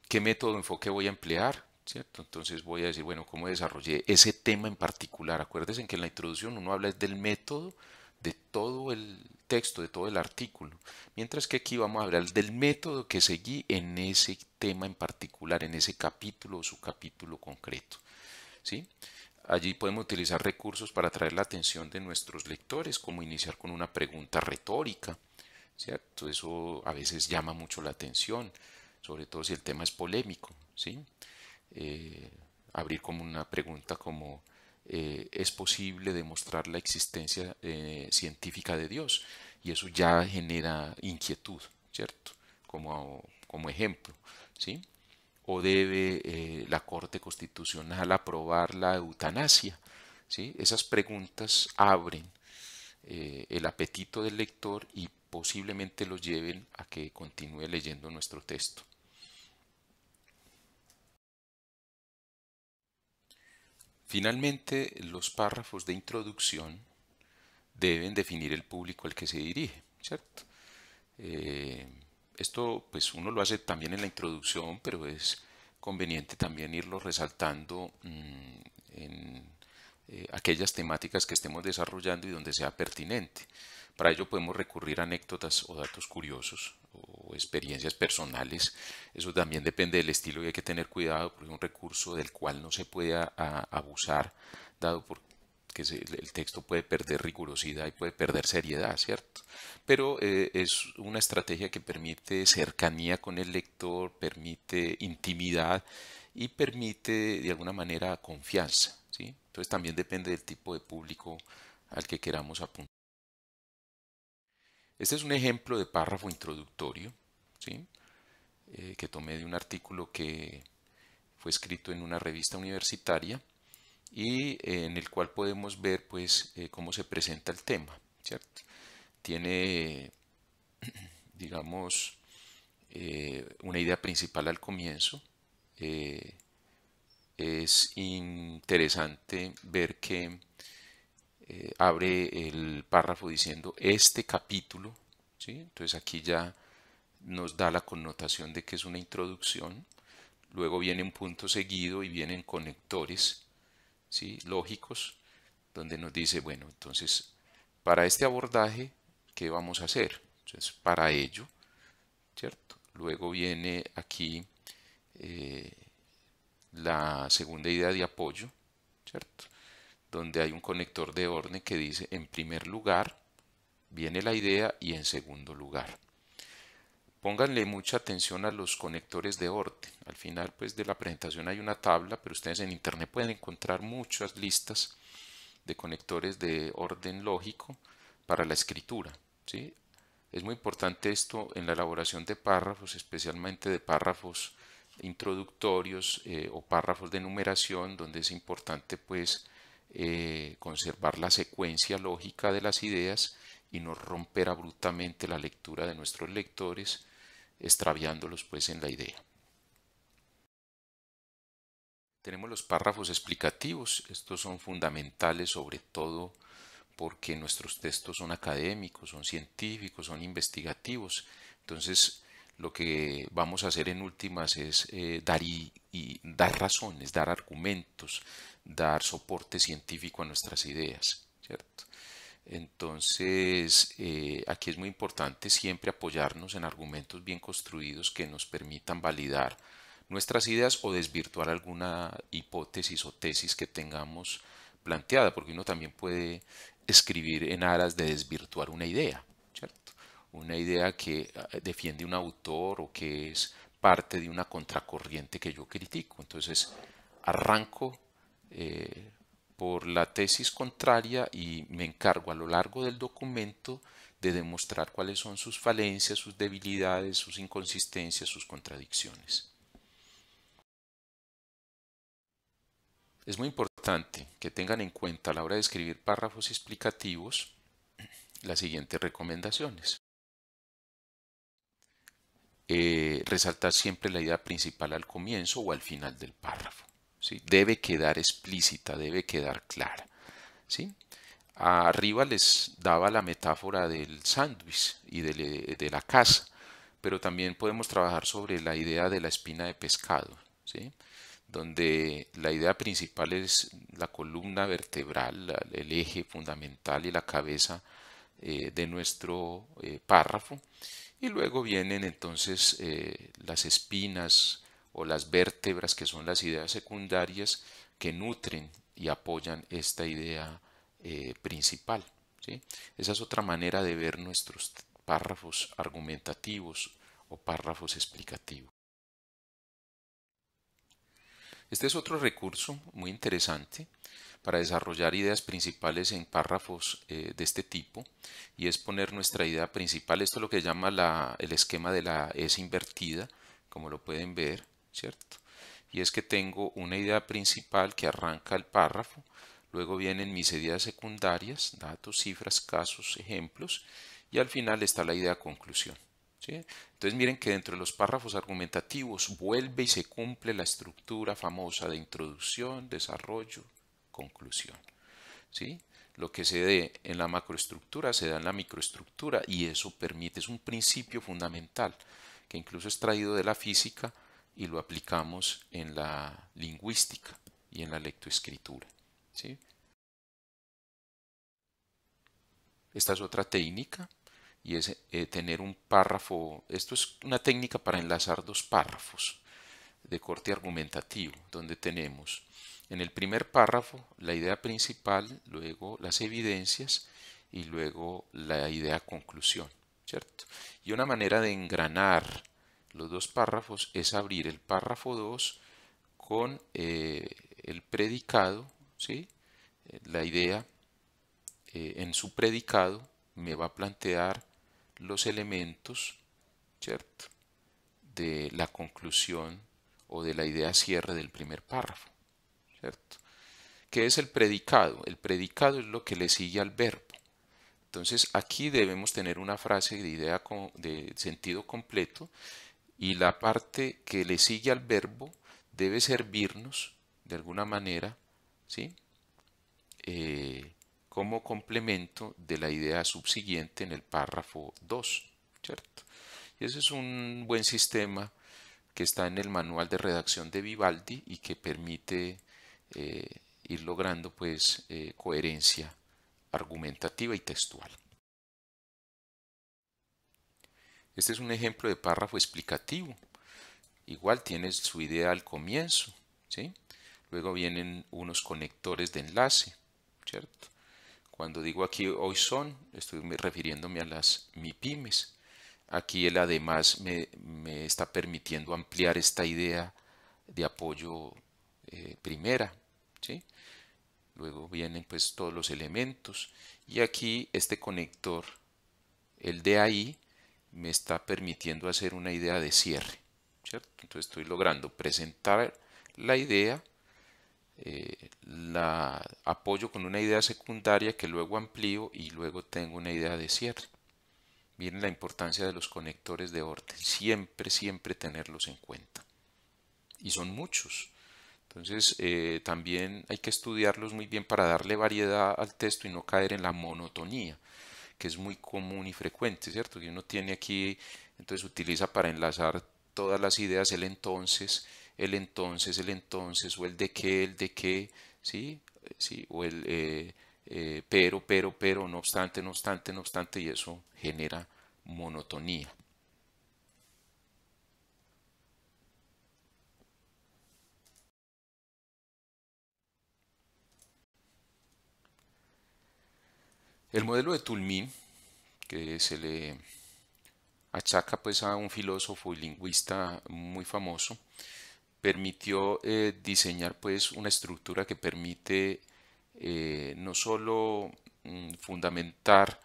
¿Qué método de enfoque voy a emplear? ¿Cierto? Entonces voy a decir, bueno, ¿cómo desarrollé ese tema en particular? Acuérdense que en la introducción uno habla del método de todo el texto, de todo el artículo, mientras que aquí vamos a hablar del método que seguí en ese tema en particular, en ese capítulo o subcapítulo concreto. ¿Sí? Allí podemos utilizar recursos para atraer la atención de nuestros lectores, como iniciar con una pregunta retórica, ¿cierto? Eso a veces llama mucho la atención, sobre todo si el tema es polémico, ¿sí? Eh, Abrir como una pregunta como ¿es posible demostrar la existencia científica de Dios? Y eso ya genera inquietud, ¿cierto? Como ejemplo, ¿sí? ¿O debe la Corte Constitucional aprobar la eutanasia? ¿Sí? Esas preguntas abren el apetito del lector y posiblemente los lleven a que continúe leyendo nuestro texto. Finalmente, los párrafos de introducción deben definir el público al que se dirige, ¿cierto? Eh, Esto pues uno lo hace también en la introducción, pero es conveniente también irlo resaltando en aquellas temáticas que estemos desarrollando y donde sea pertinente. Para ello podemos recurrir a anécdotas o datos curiosos o experiencias personales. Eso también depende del estilo y hay que tener cuidado porque es un recurso del cual no se puede abusar, dado por que el texto puede perder rigurosidad y puede perder seriedad, ¿cierto? Pero es una estrategia que permite cercanía con el lector, permite intimidad y permite de alguna manera confianza, ¿sí? Entonces también depende del tipo de público al que queramos apuntar. Este es un ejemplo de párrafo introductorio, ¿sí? Que tomé de un artículo que fue escrito en una revista universitaria y en el cual podemos ver pues cómo se presenta el tema, ¿cierto? Tiene, digamos, una idea principal al comienzo. Eh, es interesante ver que abre el párrafo diciendo este capítulo, ¿sí? Entonces aquí ya nos da la connotación de que es una introducción. Luego viene un punto seguido y vienen conectores, ¿sí? Lógicos, donde nos dice, bueno, entonces, para este abordaje, ¿qué vamos a hacer? Entonces, para ello, ¿cierto? Luego viene aquí eh, la segunda idea de apoyo, ¿cierto? Donde hay un conector de orden que dice, en primer lugar, viene la idea y en segundo lugar. Pónganle mucha atención a los conectores de orden. Al final pues de la presentación hay una tabla, pero ustedes en internet pueden encontrar muchas listas de conectores de orden lógico para la escritura, ¿sí? Es muy importante esto en la elaboración de párrafos, especialmente de párrafos introductorios o párrafos de numeración, donde es importante pues conservar la secuencia lógica de las ideas y no romper abruptamente la lectura de nuestros lectores, extraviándolos pues en la idea. Tenemos los párrafos explicativos, estos son fundamentales sobre todo porque nuestros textos son académicos, son científicos, son investigativos. Entonces, lo que vamos a hacer en últimas es dar razones, dar argumentos, dar soporte científico a nuestras ideas, ¿cierto? Entonces, aquí es muy importante siempre apoyarnos en argumentos bien construidos que nos permitan validar nuestras ideas o desvirtuar alguna hipótesis o tesis que tengamos planteada, porque uno también puede escribir en aras de desvirtuar una idea, ¿cierto? Una idea que defiende un autor o que es parte de una contracorriente que yo critico. Entonces, arranco por la tesis contraria y me encargo a lo largo del documento de demostrar cuáles son sus falencias, sus debilidades, sus inconsistencias, sus contradicciones. Es muy importante que tengan en cuenta a la hora de escribir párrafos explicativos las siguientes recomendaciones. Resaltar siempre la idea principal al comienzo o al final del párrafo, ¿sí? Debe quedar explícita, debe quedar clara, ¿sí? Arriba les daba la metáfora del sándwich y de la casa, pero también podemos trabajar sobre la idea de la espina de pescado, ¿sí? Donde la idea principal es la columna vertebral, el eje fundamental y la cabeza de nuestro párrafo, y luego vienen entonces las espinas o las vértebras, que son las ideas secundarias que nutren y apoyan esta idea principal, ¿sí? Esa es otra manera de ver nuestros párrafos argumentativos o párrafos explicativos. Este es otro recurso muy interesante para desarrollar ideas principales en párrafos de este tipo, y es poner nuestra idea principal. Esto es lo que llama el esquema de la S invertida, como lo pueden ver, ¿cierto? Y es que tengo una idea principal que arranca el párrafo, luego vienen mis ideas secundarias, datos, cifras, casos, ejemplos, y al final está la idea conclusión, ¿sí? Entonces miren que dentro de los párrafos argumentativos vuelve y se cumple la estructura famosa de introducción, desarrollo, conclusión, ¿sí? Lo que se dé en la macroestructura se da en la microestructura, y eso permite, es un principio fundamental que incluso es traído de la física y lo aplicamos en la lingüística y en la lectoescritura, ¿sí? Esta es otra técnica, y es tener un párrafo. Esto es una técnica para enlazar dos párrafos de corte argumentativo, donde tenemos en el primer párrafo la idea principal, luego las evidencias y luego la idea conclusión, ¿cierto? Y una manera de engranar los dos párrafos es abrir el párrafo 2 con el predicado, ¿sí? La idea en su predicado me va a plantear los elementos, ¿cierto?, de la conclusión o de la idea cierre del primer párrafo, ¿cierto? ¿Qué es el predicado? El predicado es lo que le sigue al verbo. Entonces aquí debemos tener una frase de idea de sentido completo, y la parte que le sigue al verbo debe servirnos de alguna manera, ¿sí? Como complemento de la idea subsiguiente en el párrafo 2, ¿cierto? Y ese es un buen sistema que está en el manual de redacción de Vivaldi y que permite ir logrando pues coherencia argumentativa y textual. Este es un ejemplo de párrafo explicativo. Igual tienes su idea al comienzo, ¿sí? Luego vienen unos conectores de enlace, ¿cierto? Cuando digo aquí hoy son, estoy refiriéndome a las MIPYMES. Aquí él además me está permitiendo ampliar esta idea de apoyo primera, ¿sí? Luego vienen pues todos los elementos, y aquí este conector, el de ahí, me está permitiendo hacer una idea de cierre, ¿cierto? Entonces estoy logrando presentar la idea, la apoyo con una idea secundaria que luego amplío y luego tengo una idea de cierre. Miren la importancia de los conectores de orden, siempre, siempre tenerlos en cuenta. Y son muchos. Entonces también hay que estudiarlos muy bien para darle variedad al texto y no caer en la monotonía, que es muy común y frecuente, ¿cierto? Que uno tiene aquí, entonces utiliza para enlazar todas las ideas el entonces, el entonces, el entonces, o el de qué, ¿sí? ¿Sí? O el pero, no obstante, no obstante, no obstante, y eso genera monotonía. El modelo de Toulmin, que se le achaca pues a un filósofo y lingüista muy famoso, permitió diseñar pues una estructura que permite no solo fundamentar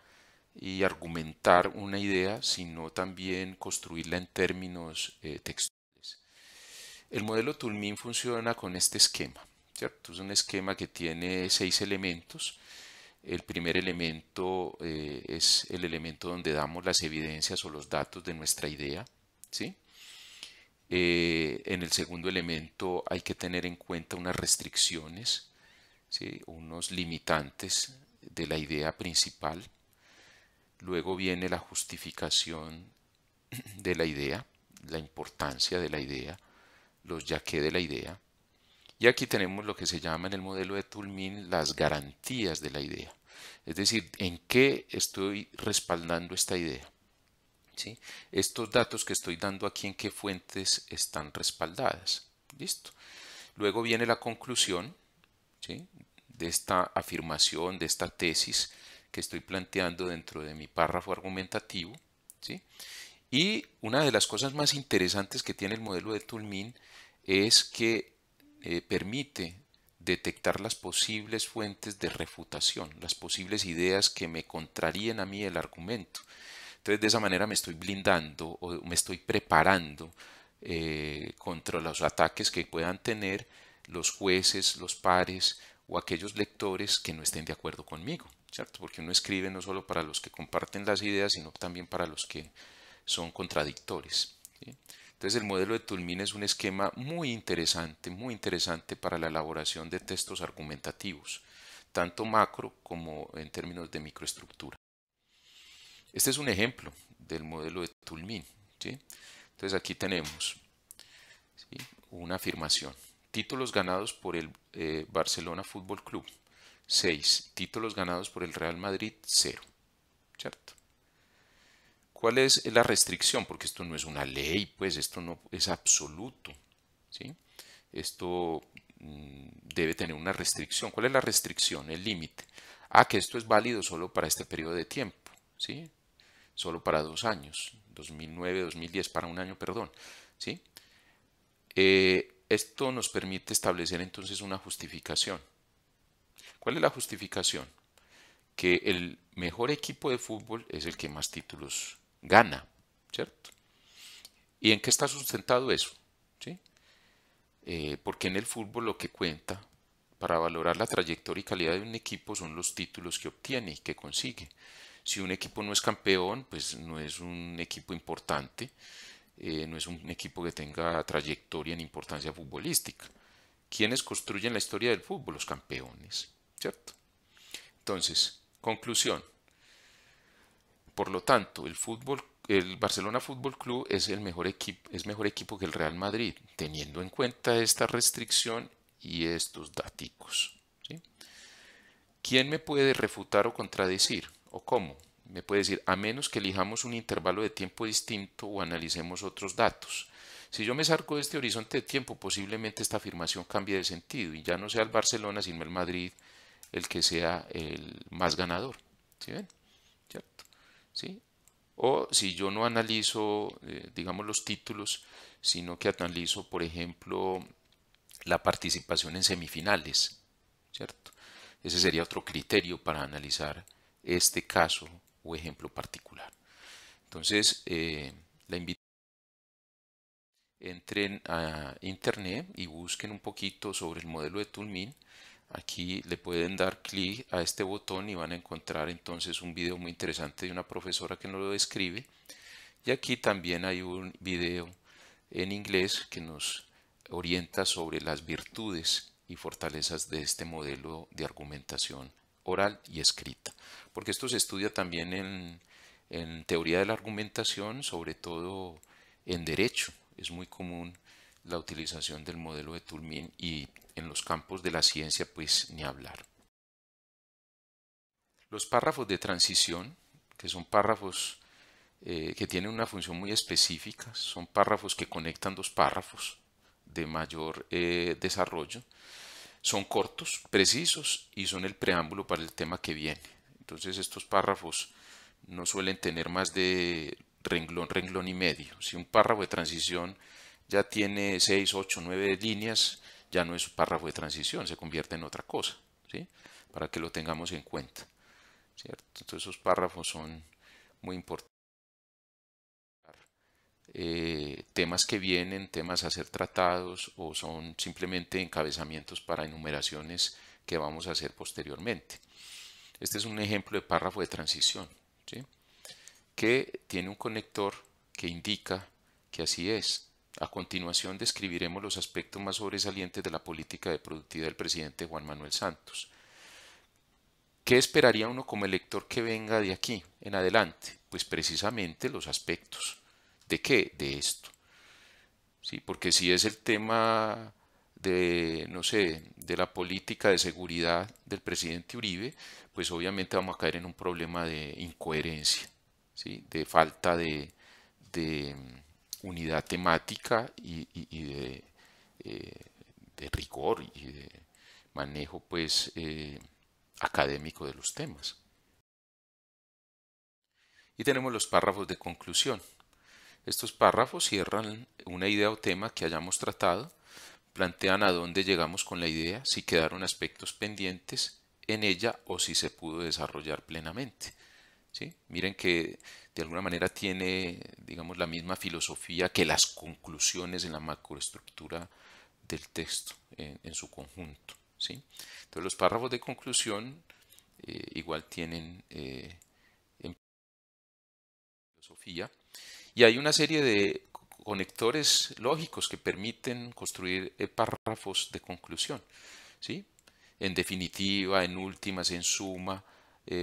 y argumentar una idea, sino también construirla en términos textuales. El modelo Toulmin funciona con este esquema, ¿cierto? Es un esquema que tiene 6 elementos. El primer elemento es el elemento donde damos las evidencias o los datos de nuestra idea, ¿sí? En el segundo elemento hay que tener en cuenta unas restricciones, ¿sí?, unos limitantes de la idea principal. Luego viene la justificación de la idea, la importancia de la idea, los ya que de la idea. Y aquí tenemos lo que se llama en el modelo de Toulmin las garantías de la idea. Es decir, en qué estoy respaldando esta idea. ¿Sí? Estos datos que estoy dando aquí, en qué fuentes están respaldadas. Listo. Luego viene la conclusión, ¿sí?, de esta afirmación, de esta tesis que estoy planteando dentro de mi párrafo argumentativo. ¿Sí? Y una de las cosas más interesantes que tiene el modelo de Toulmin es que permite detectar las posibles fuentes de refutación, las posibles ideas que me contraríen a mí el argumento. Entonces, de esa manera me estoy blindando o me estoy preparando contra los ataques que puedan tener los jueces, los pares o aquellos lectores que no estén de acuerdo conmigo, ¿cierto? Porque uno escribe no solo para los que comparten las ideas, sino también para los que son contradictores, ¿sí? Entonces el modelo de Toulmin es un esquema muy interesante para la elaboración de textos argumentativos, tanto macro como en términos de microestructura. Este es un ejemplo del modelo de Toulmin, ¿sí? Entonces aquí tenemos, ¿sí?, una afirmación. Títulos ganados por el Barcelona Fútbol Club, 6. Títulos ganados por el Real Madrid, 0. ¿Cierto? ¿Cuál es la restricción? Porque esto no es una ley, pues esto no es absoluto, ¿sí? Esto debe tener una restricción. ¿Cuál es la restricción? El límite. Que esto es válido solo para este periodo de tiempo, ¿sí? Solo para 2 años, 2009, 2010, para un año, perdón, ¿sí? Esto nos permite establecer entonces una justificación. ¿Cuál es la justificación? Que el mejor equipo de fútbol es el que más títulos gana, ¿cierto? ¿Y en qué está sustentado eso? ¿Sí? Porque en el fútbol lo que cuenta para valorar la trayectoria y calidad de un equipo son los títulos que obtiene y que consigue. Si un equipo no es campeón, pues no es un equipo importante, no es un equipo que tenga trayectoria en importancia futbolística. ¿Quiénes construyen la historia del fútbol? Los campeones, ¿cierto? Entonces, conclusión. Por lo tanto, el Barcelona Fútbol Club es mejor equipo que el Real Madrid, teniendo en cuenta esta restricción y estos daticos, ¿sí? ¿Quién me puede refutar o contradecir? ¿O cómo? Me puede decir, a menos que elijamos un intervalo de tiempo distinto o analicemos otros datos. Si yo me salgo de este horizonte de tiempo, posiblemente esta afirmación cambie de sentido y ya no sea el Barcelona, sino el Madrid el que sea el más ganador. ¿Sí ven? ¿Cierto? ¿Sí? O si yo no analizo, digamos, los títulos, sino que analizo, por ejemplo, la participación en semifinales, ¿cierto? Ese sería otro criterio para analizar este caso o ejemplo particular. Entonces, la invito a que entren a internet y busquen un poquito sobre el modelo de Toulmin. Aquí le pueden dar clic a este botón y van a encontrar entonces un video muy interesante de una profesora que nos lo describe. Y aquí también hay un video en inglés que nos orienta sobre las virtudes y fortalezas de este modelo de argumentación oral y escrita. Porque esto se estudia también en teoría de la argumentación, sobre todo en derecho. Es muy común la utilización del modelo de Toulmin y en los campos de la ciencia pues ni hablar. Los párrafos de transición, que son párrafos que tienen una función muy específica, son párrafos que conectan dos párrafos de mayor desarrollo, son cortos, precisos y son el preámbulo para el tema que viene. Entonces estos párrafos no suelen tener más de renglón, renglón y medio. Si un párrafo de transición ya tiene 6, 8, 9 líneas, ya no es un párrafo de transición, se convierte en otra cosa, ¿sí? Para que lo tengamos en cuenta, ¿cierto? Entonces esos párrafos son muy importantes. Temas que vienen, temas a ser tratados o son simplemente encabezamientos para enumeraciones que vamos a hacer posteriormente. Este es un ejemplo de párrafo de transición, ¿sí?, que tiene un conector que indica que así es. A continuación describiremos los aspectos más sobresalientes de la política de productividad del presidente Juan Manuel Santos. ¿Qué esperaría uno como elector que venga de aquí en adelante? Pues precisamente los aspectos ¿De qué? De esto. ¿Sí? Porque si es el tema de, no sé, de la política de seguridad del presidente Uribe, pues obviamente vamos a caer en un problema de incoherencia, ¿sí? De falta de unidad temática y eh, de rigor y de manejo pues académico de los temas. Y tenemos los párrafos de conclusión. Estos párrafos cierran una idea o tema que hayamos tratado, plantean a dónde llegamos con la idea, si quedaron aspectos pendientes en ella o si se pudo desarrollar plenamente. ¿Sí? Miren que de alguna manera tiene, digamos, la misma filosofía que las conclusiones en la macroestructura del texto en su conjunto. ¿Sí? Entonces los párrafos de conclusión igual tienen en filosofía y hay una serie de conectores lógicos que permiten construir párrafos de conclusión. ¿Sí? En definitiva, en últimas, en suma,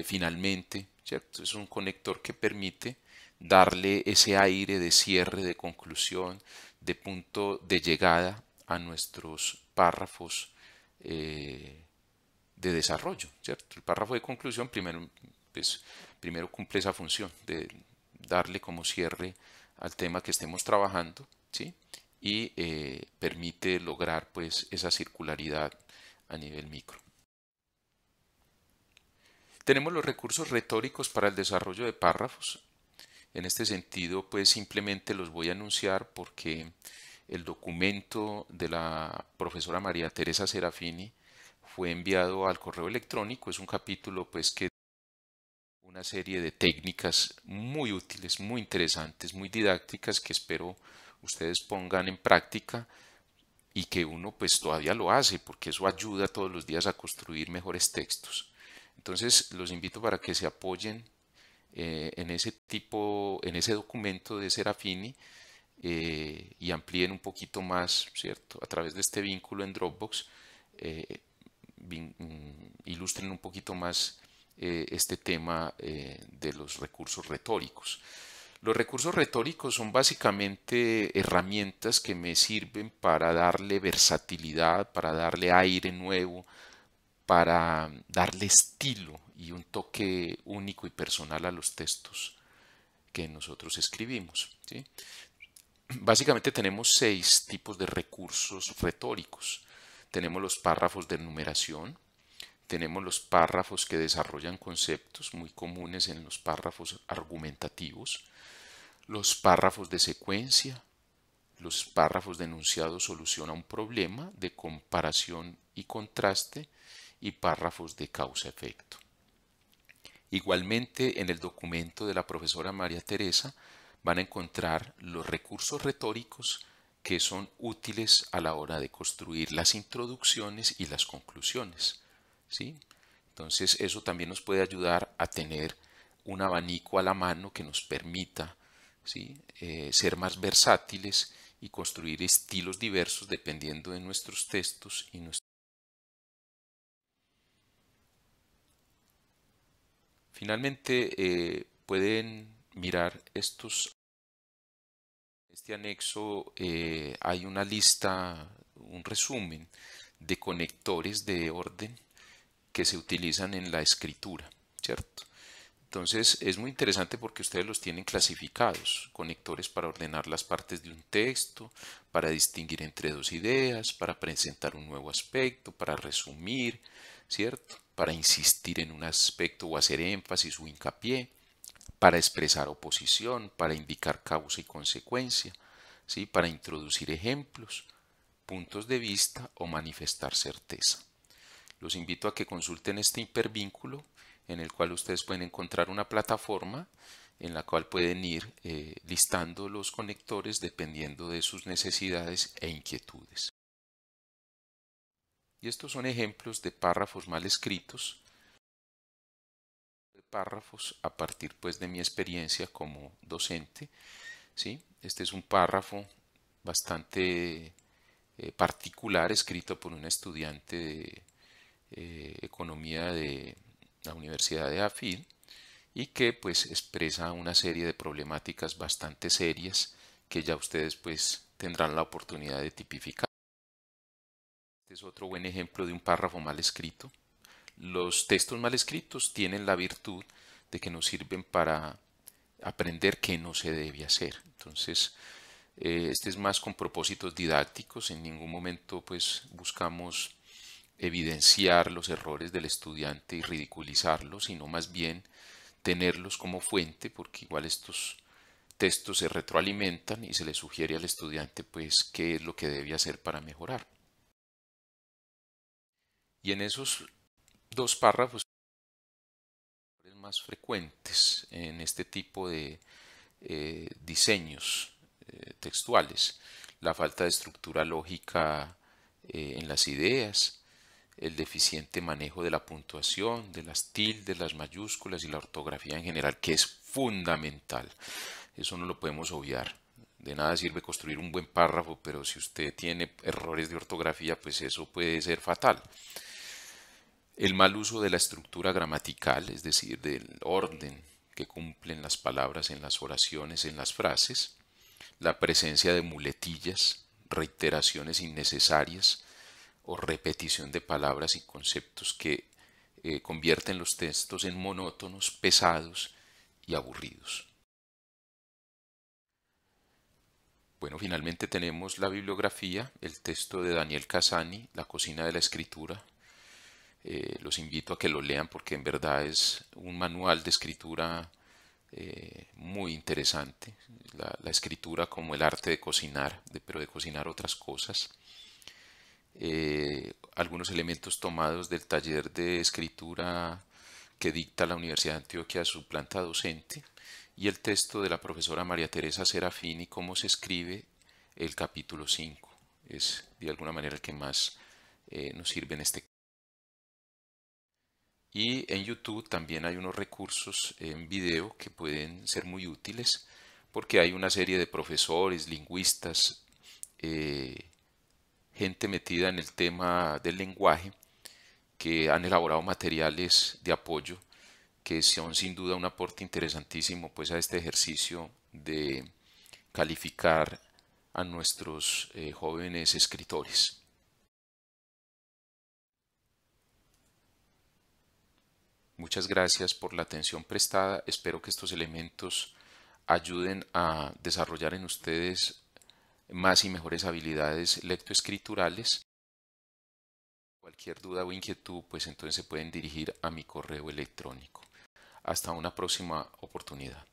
finalmente, ¿cierto? Es un conector que permite darle ese aire de cierre, de conclusión, de punto de llegada a nuestros párrafos de desarrollo, ¿cierto? El párrafo de conclusión primero cumple esa función de darle como cierre al tema que estemos trabajando, ¿sí? Y permite lograr pues esa circularidad a nivel micro. Tenemos los recursos retóricos para el desarrollo de párrafos. En este sentido, pues simplemente los voy a anunciar porque el documento de la profesora María Teresa Serafini fue enviado al correo electrónico. Es un capítulo pues que una serie de técnicas muy útiles, muy interesantes, muy didácticas que espero ustedes pongan en práctica y que uno pues todavía lo hace porque eso ayuda todos los días a construir mejores textos. Entonces los invito para que se apoyen en ese tipo, en ese documento de Serafini y amplíen un poquito más, ¿cierto? A través de este vínculo en Dropbox, eh, ilustren un poquito más este tema de los recursos retóricos. Los recursos retóricos son básicamente herramientas que me sirven para darle versatilidad, para darle aire nuevo, para darle estilo y un toque único y personal a los textos que nosotros escribimos. ¿Sí? Básicamente tenemos 6 tipos de recursos retóricos. Tenemos los párrafos de enumeración, tenemos los párrafos que desarrollan conceptos muy comunes en los párrafos argumentativos, los párrafos de secuencia, los párrafos de enunciado solución a un problema, de comparación y contraste, y párrafos de causa-efecto. Igualmente, en el documento de la profesora María Teresa van a encontrar los recursos retóricos que son útiles a la hora de construir las introducciones y las conclusiones. ¿Sí? Entonces, eso también nos puede ayudar a tener un abanico a la mano que nos permita, ¿sí? Ser más versátiles y construir estilos diversos dependiendo de nuestros textos y nuestros. Finalmente, pueden mirar este anexo, hay una lista, un resumen de conectores de orden que se utilizan en la escritura, ¿cierto? Entonces es muy interesante porque ustedes los tienen clasificados, conectores para ordenar las partes de un texto, para distinguir entre dos ideas, para presentar un nuevo aspecto, para resumir, ¿cierto? Para insistir en un aspecto o hacer énfasis o hincapié, para expresar oposición, para indicar causa y consecuencia, ¿sí? Para introducir ejemplos, puntos de vista o manifestar certeza. Los invito a que consulten este hipervínculo en el cual ustedes pueden encontrar una plataforma en la cual pueden ir listando los conectores dependiendo de sus necesidades e inquietudes. Y estos son ejemplos de párrafos mal escritos, de párrafos a partir pues de mi experiencia como docente. ¿Sí? Este es un párrafo bastante particular escrito por un estudiante de economía de la Universidad de AFID y que pues expresa una serie de problemáticas bastante serias que ya ustedes pues tendrán la oportunidad de tipificar. Este es otro buen ejemplo de un párrafo mal escrito. Los textos mal escritos tienen la virtud de que nos sirven para aprender qué no se debe hacer. Entonces, este es más con propósitos didácticos. En ningún momento pues buscamos evidenciar los errores del estudiante y ridiculizarlos, sino más bien tenerlos como fuente, porque igual estos textos se retroalimentan y se le sugiere al estudiante pues qué es lo que debe hacer para mejorar. Y en esos dos párrafos más frecuentes en este tipo de diseños textuales, la falta de estructura lógica en las ideas, el deficiente manejo de la puntuación, de las tildes, las mayúsculas y la ortografía en general, que es fundamental. Eso no lo podemos obviar. De nada sirve construir un buen párrafo, pero si usted tiene errores de ortografía, pues eso puede ser fatal. El mal uso de la estructura gramatical, es decir, del orden que cumplen las palabras en las oraciones, en las frases, la presencia de muletillas, reiteraciones innecesarias o repetición de palabras y conceptos que convierten los textos en monótonos, pesados y aburridos. Bueno, finalmente tenemos la bibliografía, el texto de Daniel Casani, La cocina de la escritura. Los invito a que lo lean porque en verdad es un manual de escritura muy interesante. La escritura como el arte de cocinar, pero de cocinar otras cosas. Algunos elementos tomados del taller de escritura que dicta la Universidad de Antioquia a su planta docente y el texto de la profesora María Teresa Serafini, cómo se escribe el capítulo 5. Es de alguna manera el que más nos sirve en este caso. Y en YouTube también hay unos recursos en video que pueden ser muy útiles porque hay una serie de profesores, lingüistas, gente metida en el tema del lenguaje que han elaborado materiales de apoyo que son sin duda un aporte interesantísimo pues a este ejercicio de calificar a nuestros jóvenes escritores. Muchas gracias por la atención prestada. Espero que estos elementos ayuden a desarrollar en ustedes más y mejores habilidades lectoescriturales. Cualquier duda o inquietud, pues entonces se pueden dirigir a mi correo electrónico. Hasta una próxima oportunidad.